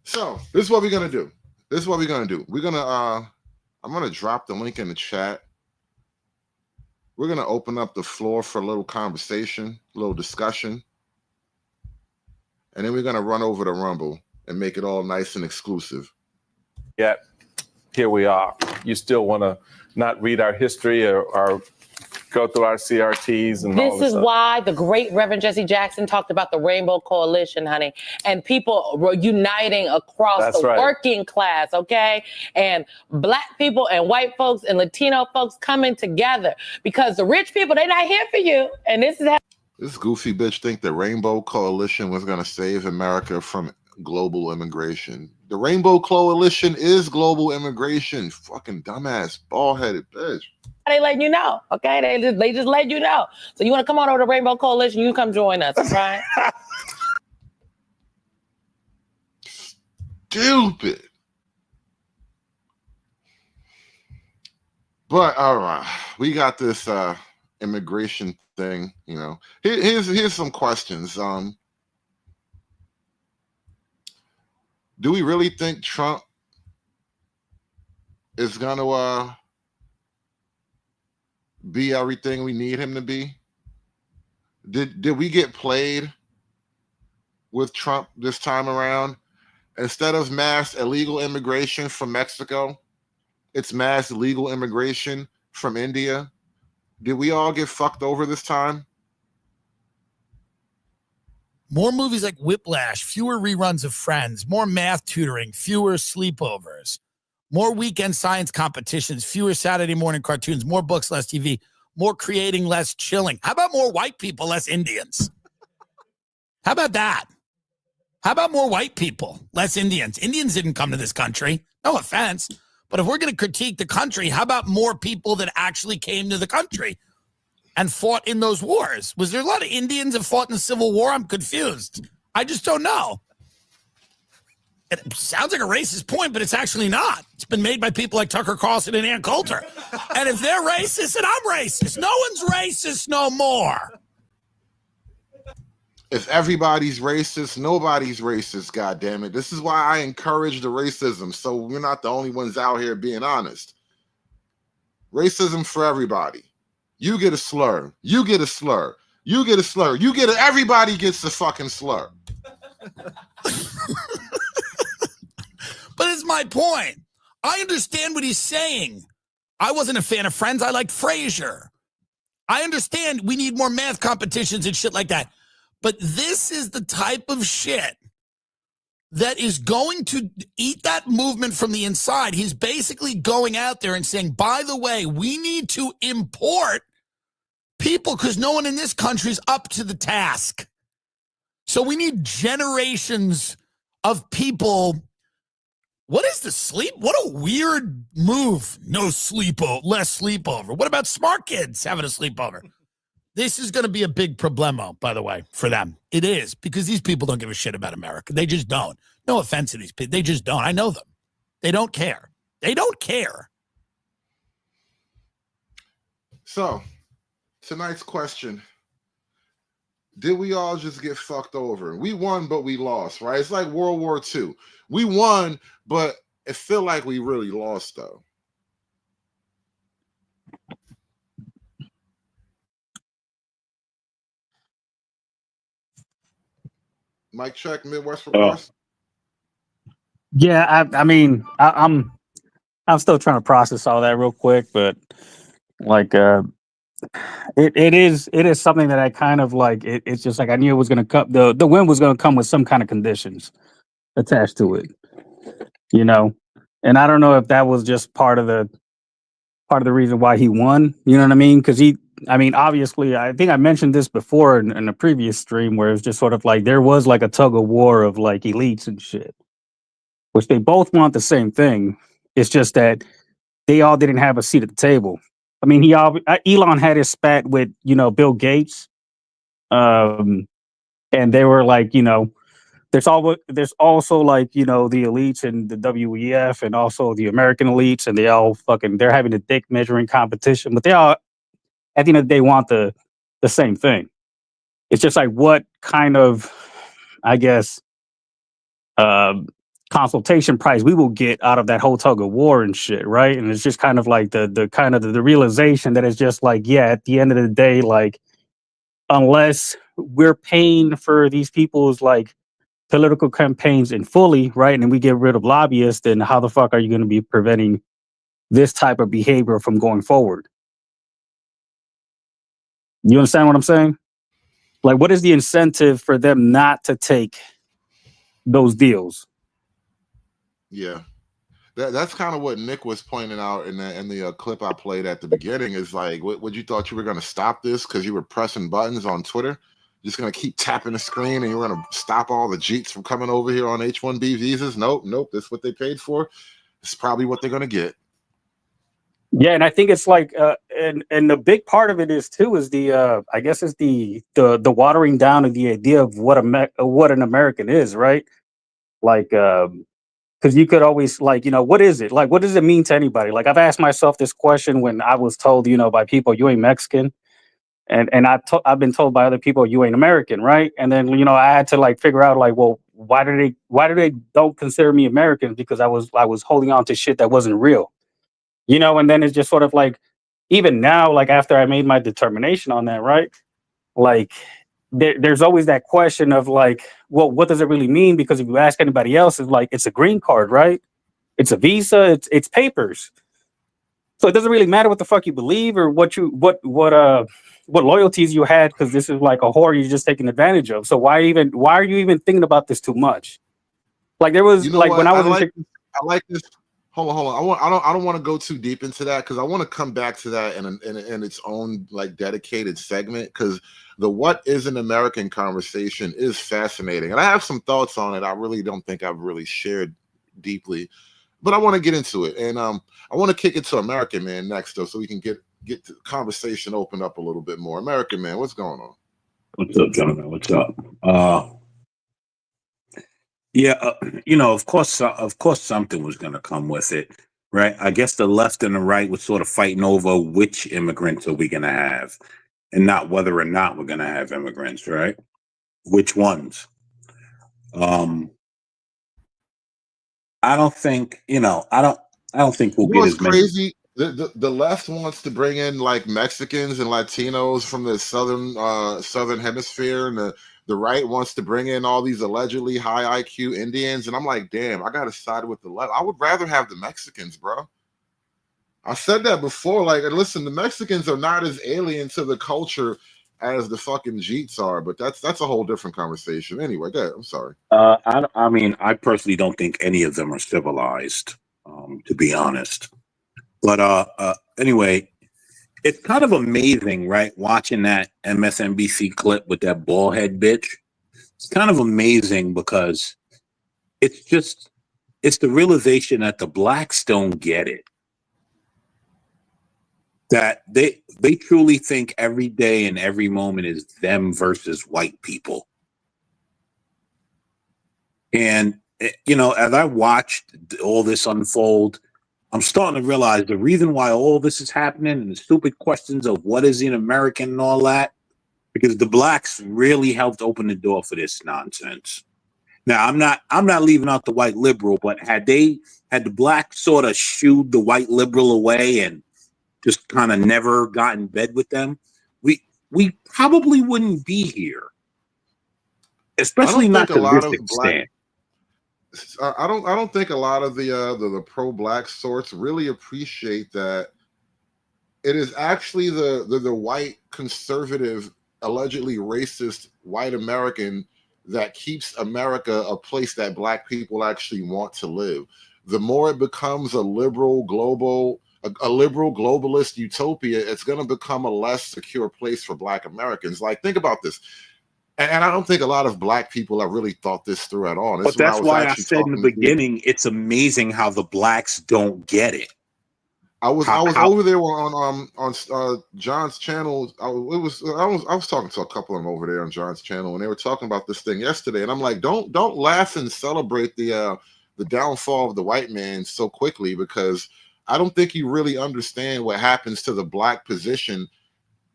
So this is what we're going to do. We're going to, I'm going to drop the link in the chat. We're going to open up the floor for a little conversation, a little discussion. And then we're going to run over to Rumble and make it all nice and exclusive. Yeah, here we are. You still want to not read our history or go through our CRTs and all this is why the great Reverend Jesse Jackson talked about the Rainbow Coalition, honey, and people were uniting across working class, okay? And black people and white folks and Latino folks coming together because the rich people, they're not here for you. And this is how this goofy bitch think the Rainbow Coalition was going to save America from global immigration. The Rainbow Coalition is global immigration. Fucking dumbass, bald-headed bitch. they letting you know, okay? They just let you know. So you want to come on over to Rainbow Coalition, you come join us, right? Stupid. But all right, we got this immigration thing. You know, here's some questions. Do we really think Trump is gonna be everything we need him to be? Did we get played with Trump this time around? Instead of mass illegal immigration from Mexico, it's mass legal immigration from India. Did we all get fucked over this time? More movies like Whiplash, fewer reruns of Friends, more math tutoring, fewer sleepovers, more weekend science competitions, fewer Saturday morning cartoons, more books, less TV, more creating, less chilling. How about more white people, less Indians? How about that? How about more white people, less Indians? Indians didn't come to this country. No offense. But if we're going to critique the country, how about more people that actually came to the country and fought in those wars? Was there a lot of Indians that fought in the Civil War? I'm confused. I just don't know. It sounds like a racist point, but it's actually not. It's been made by people like Tucker Carlson and Ann Coulter. And if they're racist, then I'm racist. No one's racist no more. If everybody's racist, nobody's racist, goddammit. This is why I encourage the racism, so we're not the only ones out here being honest. Racism for everybody. You get a slur. You get a slur. You get a slur. You get it. Everybody gets a fucking slur. But it's my point. I understand what he's saying. I wasn't a fan of Friends. I liked Frasier. I understand we need more math competitions and shit like that. But this is the type of shit that is going to eat that movement from the inside. He's basically going out there and saying, by the way, we need to import people because no one in this country is up to the task. So we need generations of people. What is the sleep? What a weird move. No sleepover, less sleepover. What about smart kids having a sleepover? This is going to be a big problemo, by the way, for them. It is, because these people don't give a shit about America. They just don't. No offense to these people. They just don't. I know them. They don't care. They don't care. So, tonight's question. Did we all just get fucked over? We won, but we lost, right? It's like World War II. We won, but it feel like we really lost, though. Mic check, Midwest for Ross. Yeah, I mean, I'm still trying to process all that real quick, but like, it is something that I kind of like. It's just like I knew it was going to come. The win was going to come with some kind of conditions attached to it, you know. And I don't know if that was just part of the reason why he won. You know what I mean? Because obviously, I think I mentioned this before in a previous stream where it's just sort of like there was like a tug of war of like elites and shit, which they both want the same thing. It's just that they all didn't have a seat at the table. I mean, Elon had his spat with, Bill Gates. And they were like, there's also like, the elites and the WEF and also the American elites, and they're having a dick measuring competition, but they all, at the end of the day, want the same thing. It's just like what kind of, I guess, consultation prize we will get out of that whole tug of war and shit, right? And it's just kind of like the realization that it's just like, yeah, at the end of the day, like, unless we're paying for these people's like political campaigns in fully, right, and we get rid of lobbyists, then how the fuck are you going to be preventing this type of behavior from going forward? You understand what I'm saying? Like, what is the incentive for them not to take those deals? Yeah, that's kind of what Nick was pointing out in the clip I played at the beginning. Is like, what you thought you were going to stop this because you were pressing buttons on Twitter? You're just going to keep tapping the screen and you're going to stop all the Jeets from coming over here on H1B visas? Nope. That's what they paid for. It's probably what they're going to get. Yeah, and I think it's like, and the big part of it is too is the I guess is the watering down of the idea of what an American is, right? Like, Because you could always like, what is it? Like, what does it mean to anybody? Like, I've asked myself this question when I was told, by people, you ain't Mexican. And I've been told by other people, you ain't American, right? And then, I had to like figure out like, well, why do they don't consider me American? Because I was holding on to shit that wasn't real. And then it's just sort of like, even now, like after I made my determination on that, right? Like there's always that question of like, well, what does it really mean? Because if you ask anybody else, it's like, it's a green card, right? It's a visa, it's papers. So it doesn't really matter what the fuck you believe or what loyalties you had, because this is like a whore you're just taking advantage of. So why are you even thinking about this too much? Like there was like what? when I was I like this. Hold on. I don't want to go too deep into that because I want to come back to that in its own like dedicated segment, because the what is an American conversation is fascinating, and I have some thoughts on it. I really don't think I've really shared deeply, but I want to get into it, and I want to kick it to American Man next, though, so we can get the conversation opened up a little bit more. American Man, what's going on? What's up, gentlemen? What's up? Of course, something was going to come with it, right? I guess the left and the right was sort of fighting over which immigrants are we going to have, and not whether or not we're going to have immigrants, right? Which ones? I don't think, I don't think we'll get as many. Crazy. The left wants to bring in like Mexicans and Latinos from the southern hemisphere, and the right wants to bring in all these allegedly high IQ Indians, and I'm like, damn, I gotta side with the left. I would rather have the Mexicans, bro. I said that before. Like, listen, the Mexicans are not as alien to the culture as the fucking Jeets are, but that's a whole different conversation. Anyway, go ahead. I'm sorry. I mean, I personally don't think any of them are civilized, to be honest. But anyway, it's kind of amazing, right? Watching that MSNBC clip with that bald head bitch. It's kind of amazing because it's the realization that the blacks don't get it. That they truly think every day and every moment is them versus white people. And, as I watched all this unfold, I'm starting to realize the reason why all this is happening and the stupid questions of what is an American and all that, because the blacks really helped open the door for this nonsense. Now, I'm not leaving out the white liberal, but had the blacks sort of shooed the white liberal away and just kind of never got in bed with them, we probably wouldn't be here. Especially not to this extent. I don't think a lot of the pro-black sorts really appreciate that it is actually the white conservative, allegedly racist white American that keeps America a place that black people actually want to live. The more it becomes a liberal globalist utopia, it's going to become a less secure place for black Americans. Like, think about this. And I don't think a lot of black people have really thought this through at all. But that's why I said in the beginning, it's amazing how the blacks don't get it. I was over there on John's channel. I was talking to a couple of them over there on John's channel, and they were talking about this thing yesterday. And I'm like, don't laugh and celebrate the downfall of the white man so quickly, because I don't think you really understand what happens to the black position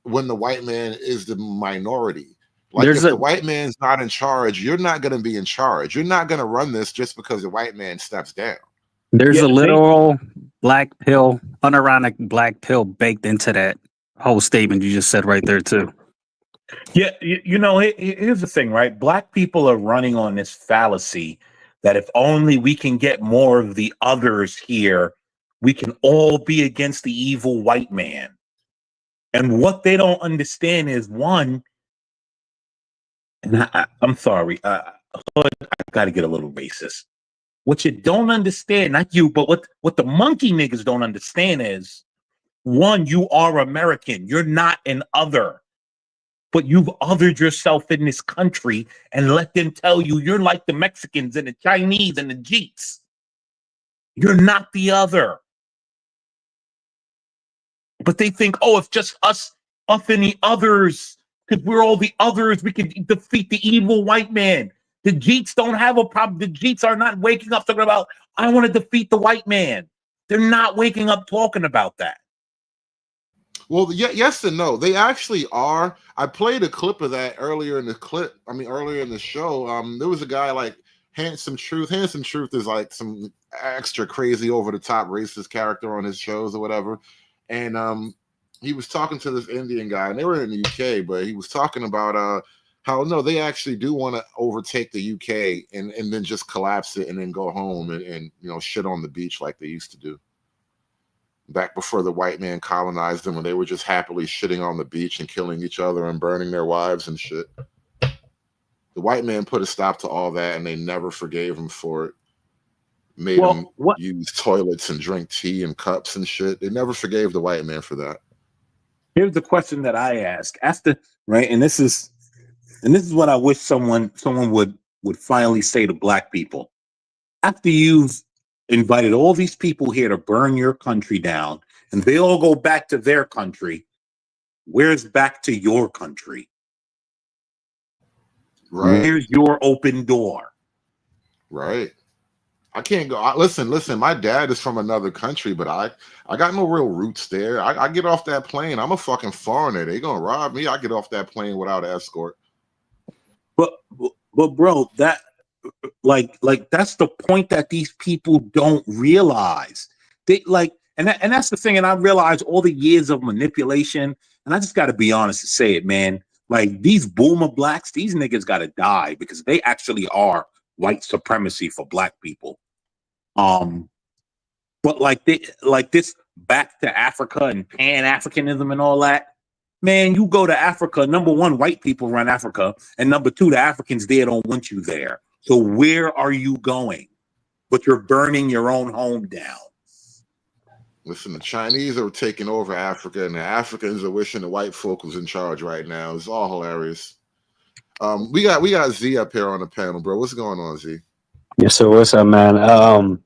when the white man is the minority. Like, if the white man's not in charge, you're not going to be in charge. You're not going to run this just because the white man steps down. There's a literal black pill, unironic black pill baked into that whole statement you just said right there too. Yeah, here's the thing, right? Black people are running on this fallacy that if only we can get more of the others here, we can all be against the evil white man. And what they don't understand is, one, and I'm sorry, I got to get a little racist. What you don't understand, not you, but what the monkey niggas don't understand is, one, you are American. You're not an other. But you've othered yourself in this country and let them tell you you're like the Mexicans and the Chinese and the Jeets. You're not the other. But they think, oh, it's just us and the others. Because we're all the others, we can defeat the evil white man. The Jeets don't have a problem. The Jeets are not waking up talking about, I want to defeat the white man. They're not waking up talking about that. Well, yes and no. They actually are. I played a clip of that earlier in the show. There was a guy like Handsome Truth. Handsome Truth is like some extra crazy over the top racist character on his shows or whatever. And he was talking to this Indian guy, and they were in the UK, but he was talking about how no, they actually do want to overtake the UK and then just collapse it and then go home and shit on the beach like they used to do. Back before the white man colonized them, when they were just happily shitting on the beach and killing each other and burning their wives and shit. The white man put a stop to all that, and they never forgave him for it. Made them use toilets and drink tea in cups and shit. They never forgave the white man for that. Here's the question that I ask after, right? And this is what I wish someone would finally say to black people. After you've invited all these people here to burn your country down, and they all go back to their country, where's back to your country? Right. Where's your open door? Right. I can't go. Listen. My dad is from another country, but I got no real roots there. I get off that plane. I'm a fucking foreigner. They gonna rob me. I get off that plane without escort. But bro, that like that's the point that these people don't realize. They and that's the thing. And I realize all the years of manipulation. And I just got to be honest and say it, man. Like these boomer blacks, these niggas got to die because they actually are white supremacy for black people. But like this back to Africa and Pan-Africanism and all that, man, you go to Africa, number one, white people run Africa, and number two, the Africans there don't want you there. So where are you going? But you're burning your own home down. Listen, the Chinese are taking over Africa, and the Africans are wishing the white folk was in charge right now. It's all hilarious. We got Z up here on the panel, bro. What's going on, Z? Yeah, so what's up, man? To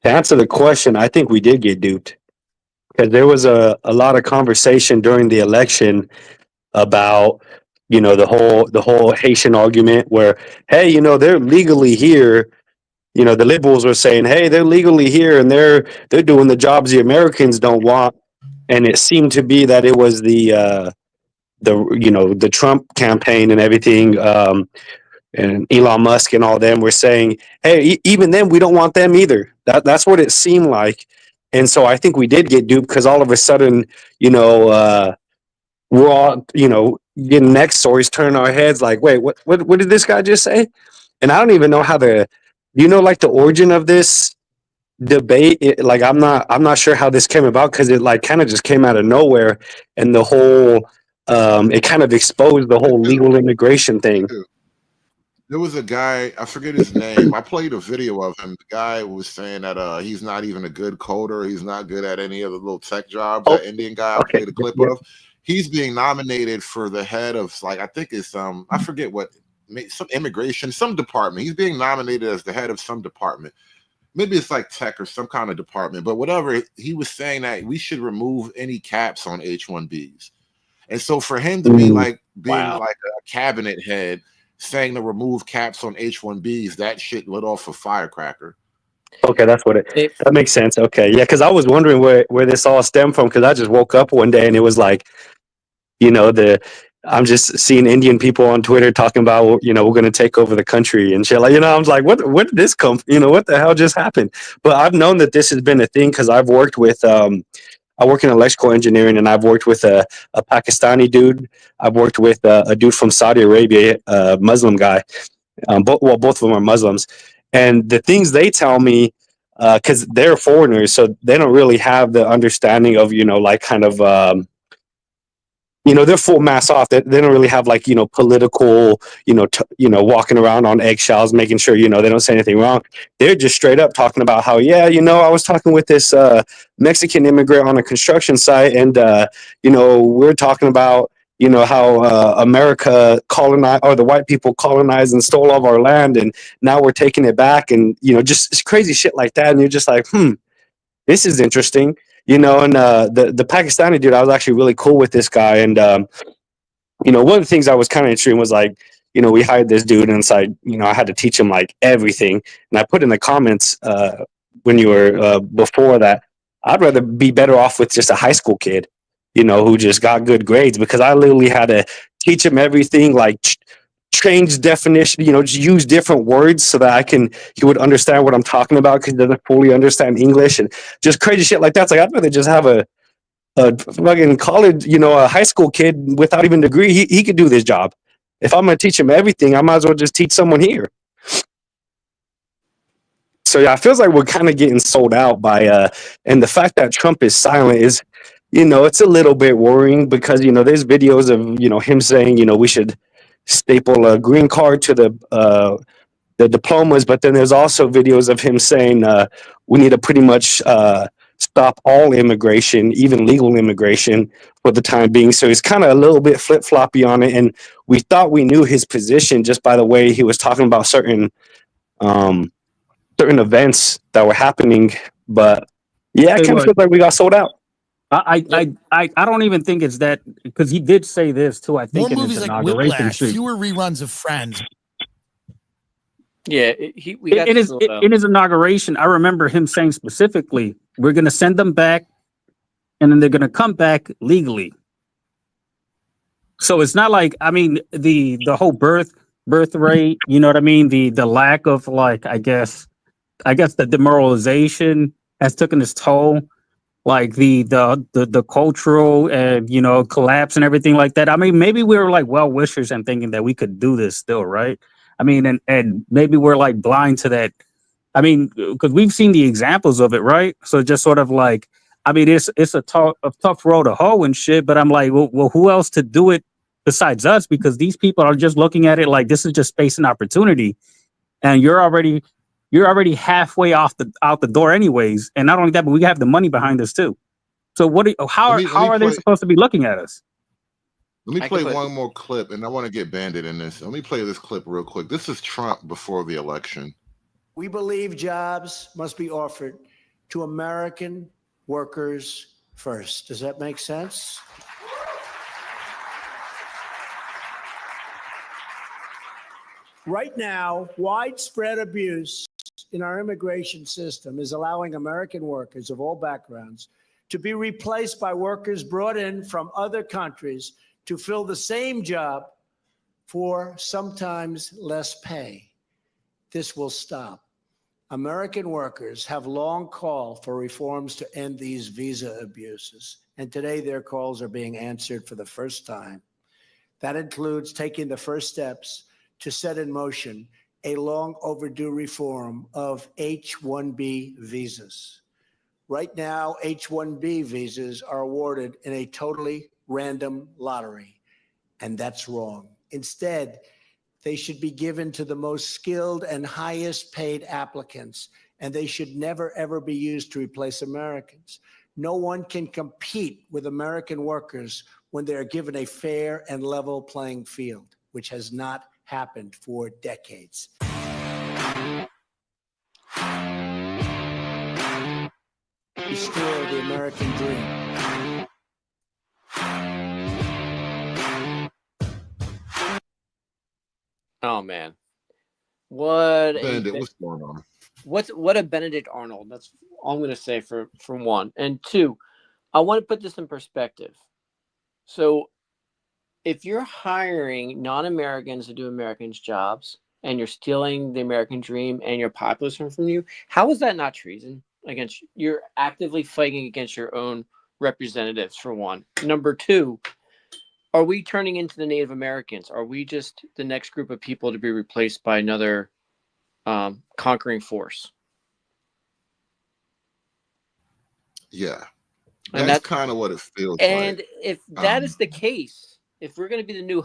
answer the question, I think we did get duped because there was a lot of conversation during the election about the whole Haitian argument where, hey, they're legally here. The liberals were saying, hey, they're legally here and they're doing the jobs the Americans don't want, and it seemed to be that it was the Trump campaign and everything. And Elon Musk and all them were saying, hey, even them, we don't want them either. That's what it seemed like. And so I think we did get duped because all of a sudden, we're all, getting next stories, turning our heads like, wait, what did this guy just say? And I don't even know how the origin of this debate. I'm not sure how this came about because it kind of just came out of nowhere. And the whole, it kind of exposed the whole legal immigration thing. There was a guy, I forget his name. I played a video of him. The guy was saying that he's not even a good coder. He's not good at any of the little tech jobs. That Indian guy I played a clip of. He's being nominated for the head of I think it's I forget what, some immigration, some department. He's being nominated as the head of some department. Maybe it's like tech or some kind of department, but whatever. He was saying that we should remove any caps on H1Bs. And so for him to be like a cabinet head saying to remove caps on H1Bs, that shit lit off a firecracker. Okay, that's what that makes sense. Okay, yeah, because I was wondering where this all stemmed from because I just woke up one day and it was like, I'm just seeing Indian people on Twitter talking about, we're going to take over the country and shit. I was like, what did this come? What the hell just happened? But I've known that this has been a thing because I've worked with, I work in electrical engineering and I've worked with a Pakistani dude. I've worked with a dude from Saudi Arabia, a Muslim guy. Both of them are Muslims. And the things they tell me, because they're foreigners, so they don't really have the understanding of, they're full mass off. They don't really have political, walking around on eggshells, making sure, they don't say anything wrong. They're just straight up talking about how, I was talking with this Mexican immigrant on a construction site and, we're talking about, how America colonized, or the white people colonized and stole all of our land. And now we're taking it back and, just crazy shit like that. And you're just like, this is interesting. And the Pakistani dude, I was actually really cool with this guy. And, one of the things I was kind of interesting was like, we hired this dude, and it's like, I had to teach him like everything. And I put in the comments when you were before that, I'd rather be better off with just a high school kid, who just got good grades, because I literally had to teach him everything, like change definition, just use different words so that he would understand what I'm talking about, because he doesn't fully understand English and just crazy shit like that. It's like, I'd rather just have a fucking college, a high school kid without even a degree. He could do this job. If I'm going to teach him everything, I might as well just teach someone here. So yeah, it feels like we're kind of getting sold out by, and the fact that Trump is silent is, it's a little bit worrying, because, there's videos of, him saying, we should staple a green card to the diplomas, but then there's also videos of him saying we need to pretty much stop all immigration, even legal immigration, for the time being. So he's kind of a little bit flip-floppy on it, and we thought we knew his position just by the way he was talking about certain events that were happening. But yeah, it kind of feels like we got sold out. I don't even think it's that, because he did say this too. I think More in movies his like inauguration Whiplash, speech. fewer reruns of Friends. Yeah, we got in his inauguration, I remember him saying specifically, "We're going to send them back, and then they're going to come back legally." So it's not like, I mean, the whole birth rate, you know what I mean? The lack of, like, I guess the demoralization has taken its toll, like the cultural and collapse and everything like that. I mean, maybe we were like well wishers and thinking that we could do this still, right? I mean, and maybe we're like blind to that. I mean, because we've seen the examples of it, right? So just sort of like, I mean, it's a tough road to hoe and shit. But I'm like, well, who else to do it besides us? Because these people are just looking at it like this is just space and opportunity, and you're already halfway out the door anyways. And not only that, but we have the money behind us too. So how are they supposed to be looking at us? Let me play one more clip, and I want to get Bandit in this. Let me play this clip real quick. This is Trump before the election. We believe jobs must be offered to American workers first. Does that make sense? Right now, widespread abuse in our immigration system is allowing American workers of all backgrounds to be replaced by workers brought in from other countries to fill the same job for sometimes less pay. This will stop. American workers have long called for reforms to end these visa abuses, and today their calls are being answered for the first time. That includes taking the first steps to set in motion a long overdue reform of H1B visas. Right now, H1B visas are awarded in a totally random lottery, and that's wrong. Instead, they should be given to the most skilled and highest paid applicants, and they should never, ever be used to replace Americans. No one can compete with American workers when they are given a fair and level playing field, which has not happened for decades. Restore the American dream. Oh man, what Bandit, what's going on? What a Benedict Arnold. That's all I'm going to say for one. And two, I want to put this in perspective. So if you're hiring non-Americans to do Americans' jobs and you're stealing the American dream and your populism from you, how is that not treason against? You're actively fighting against your own representatives, for one. Number two, are we turning into the Native Americans? Are we just the next group of people to be replaced by another conquering force? Yeah, And that's kind of what it feels and like. if that is the case, if we're going to be the new,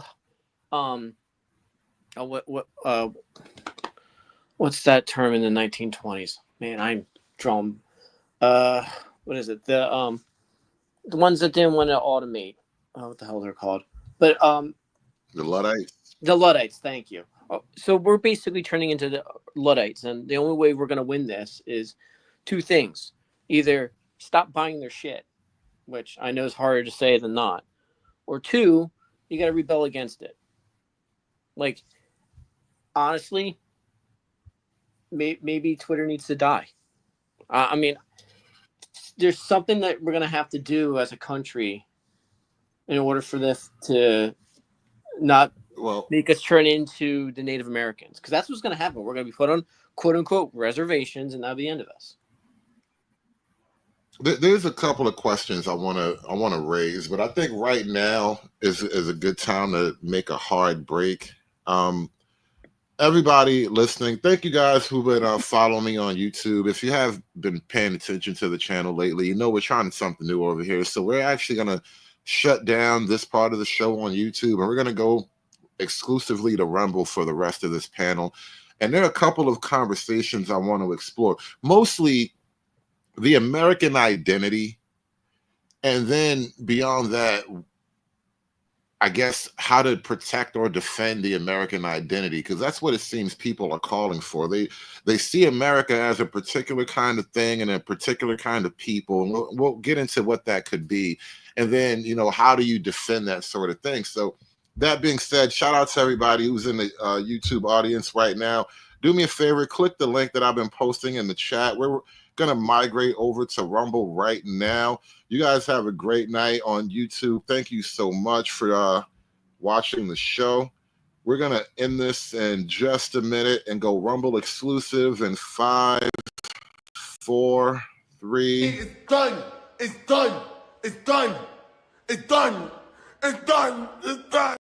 what's that term in the 1920s? Man, I'm drawing. What is it? The ones that didn't want to automate. Oh, what the hell they're called? But The Luddites. The Luddites. Thank you. So we're basically turning into the Luddites, and the only way we're going to win this is two things: either stop buying their shit, which I know is harder to say than not, or two, you got to rebel against it. Like honestly, maybe Twitter needs to die. I mean, there's something that we're going to have to do as a country in order for this to not make us turn into the Native Americans, because that's what's going to happen. We're going to be put on quote unquote reservations, and that'll be the end of us. There's a couple of questions I want to raise, but I think right now is a good time to make a hard break. Everybody listening, thank you guys who've been following me on YouTube. If you have been paying attention to the channel lately, you know we're trying something new over here. So we're actually going to shut down this part of the show on YouTube, and we're going to go exclusively to Rumble for the rest of this panel. And there are a couple of conversations I want to explore, mostly the American identity, and then beyond that, I guess how to protect or defend the American identity, because that's what it seems people are calling for. They see America as a particular kind of thing and a particular kind of people, and we'll get into what that could be. And then, you know, how do you defend that sort of thing? So that being said, shout out to everybody who's in the YouTube audience right now. Do me a favor, click the link that I've been posting in the chat. We're going to migrate over to Rumble right now. You guys have a great night on YouTube. Thank you so much for watching the show. We're going to end this in just a minute and go Rumble exclusive in 5, 4, 3. It's done. It's done. It's done. It's done. It's done. It's done.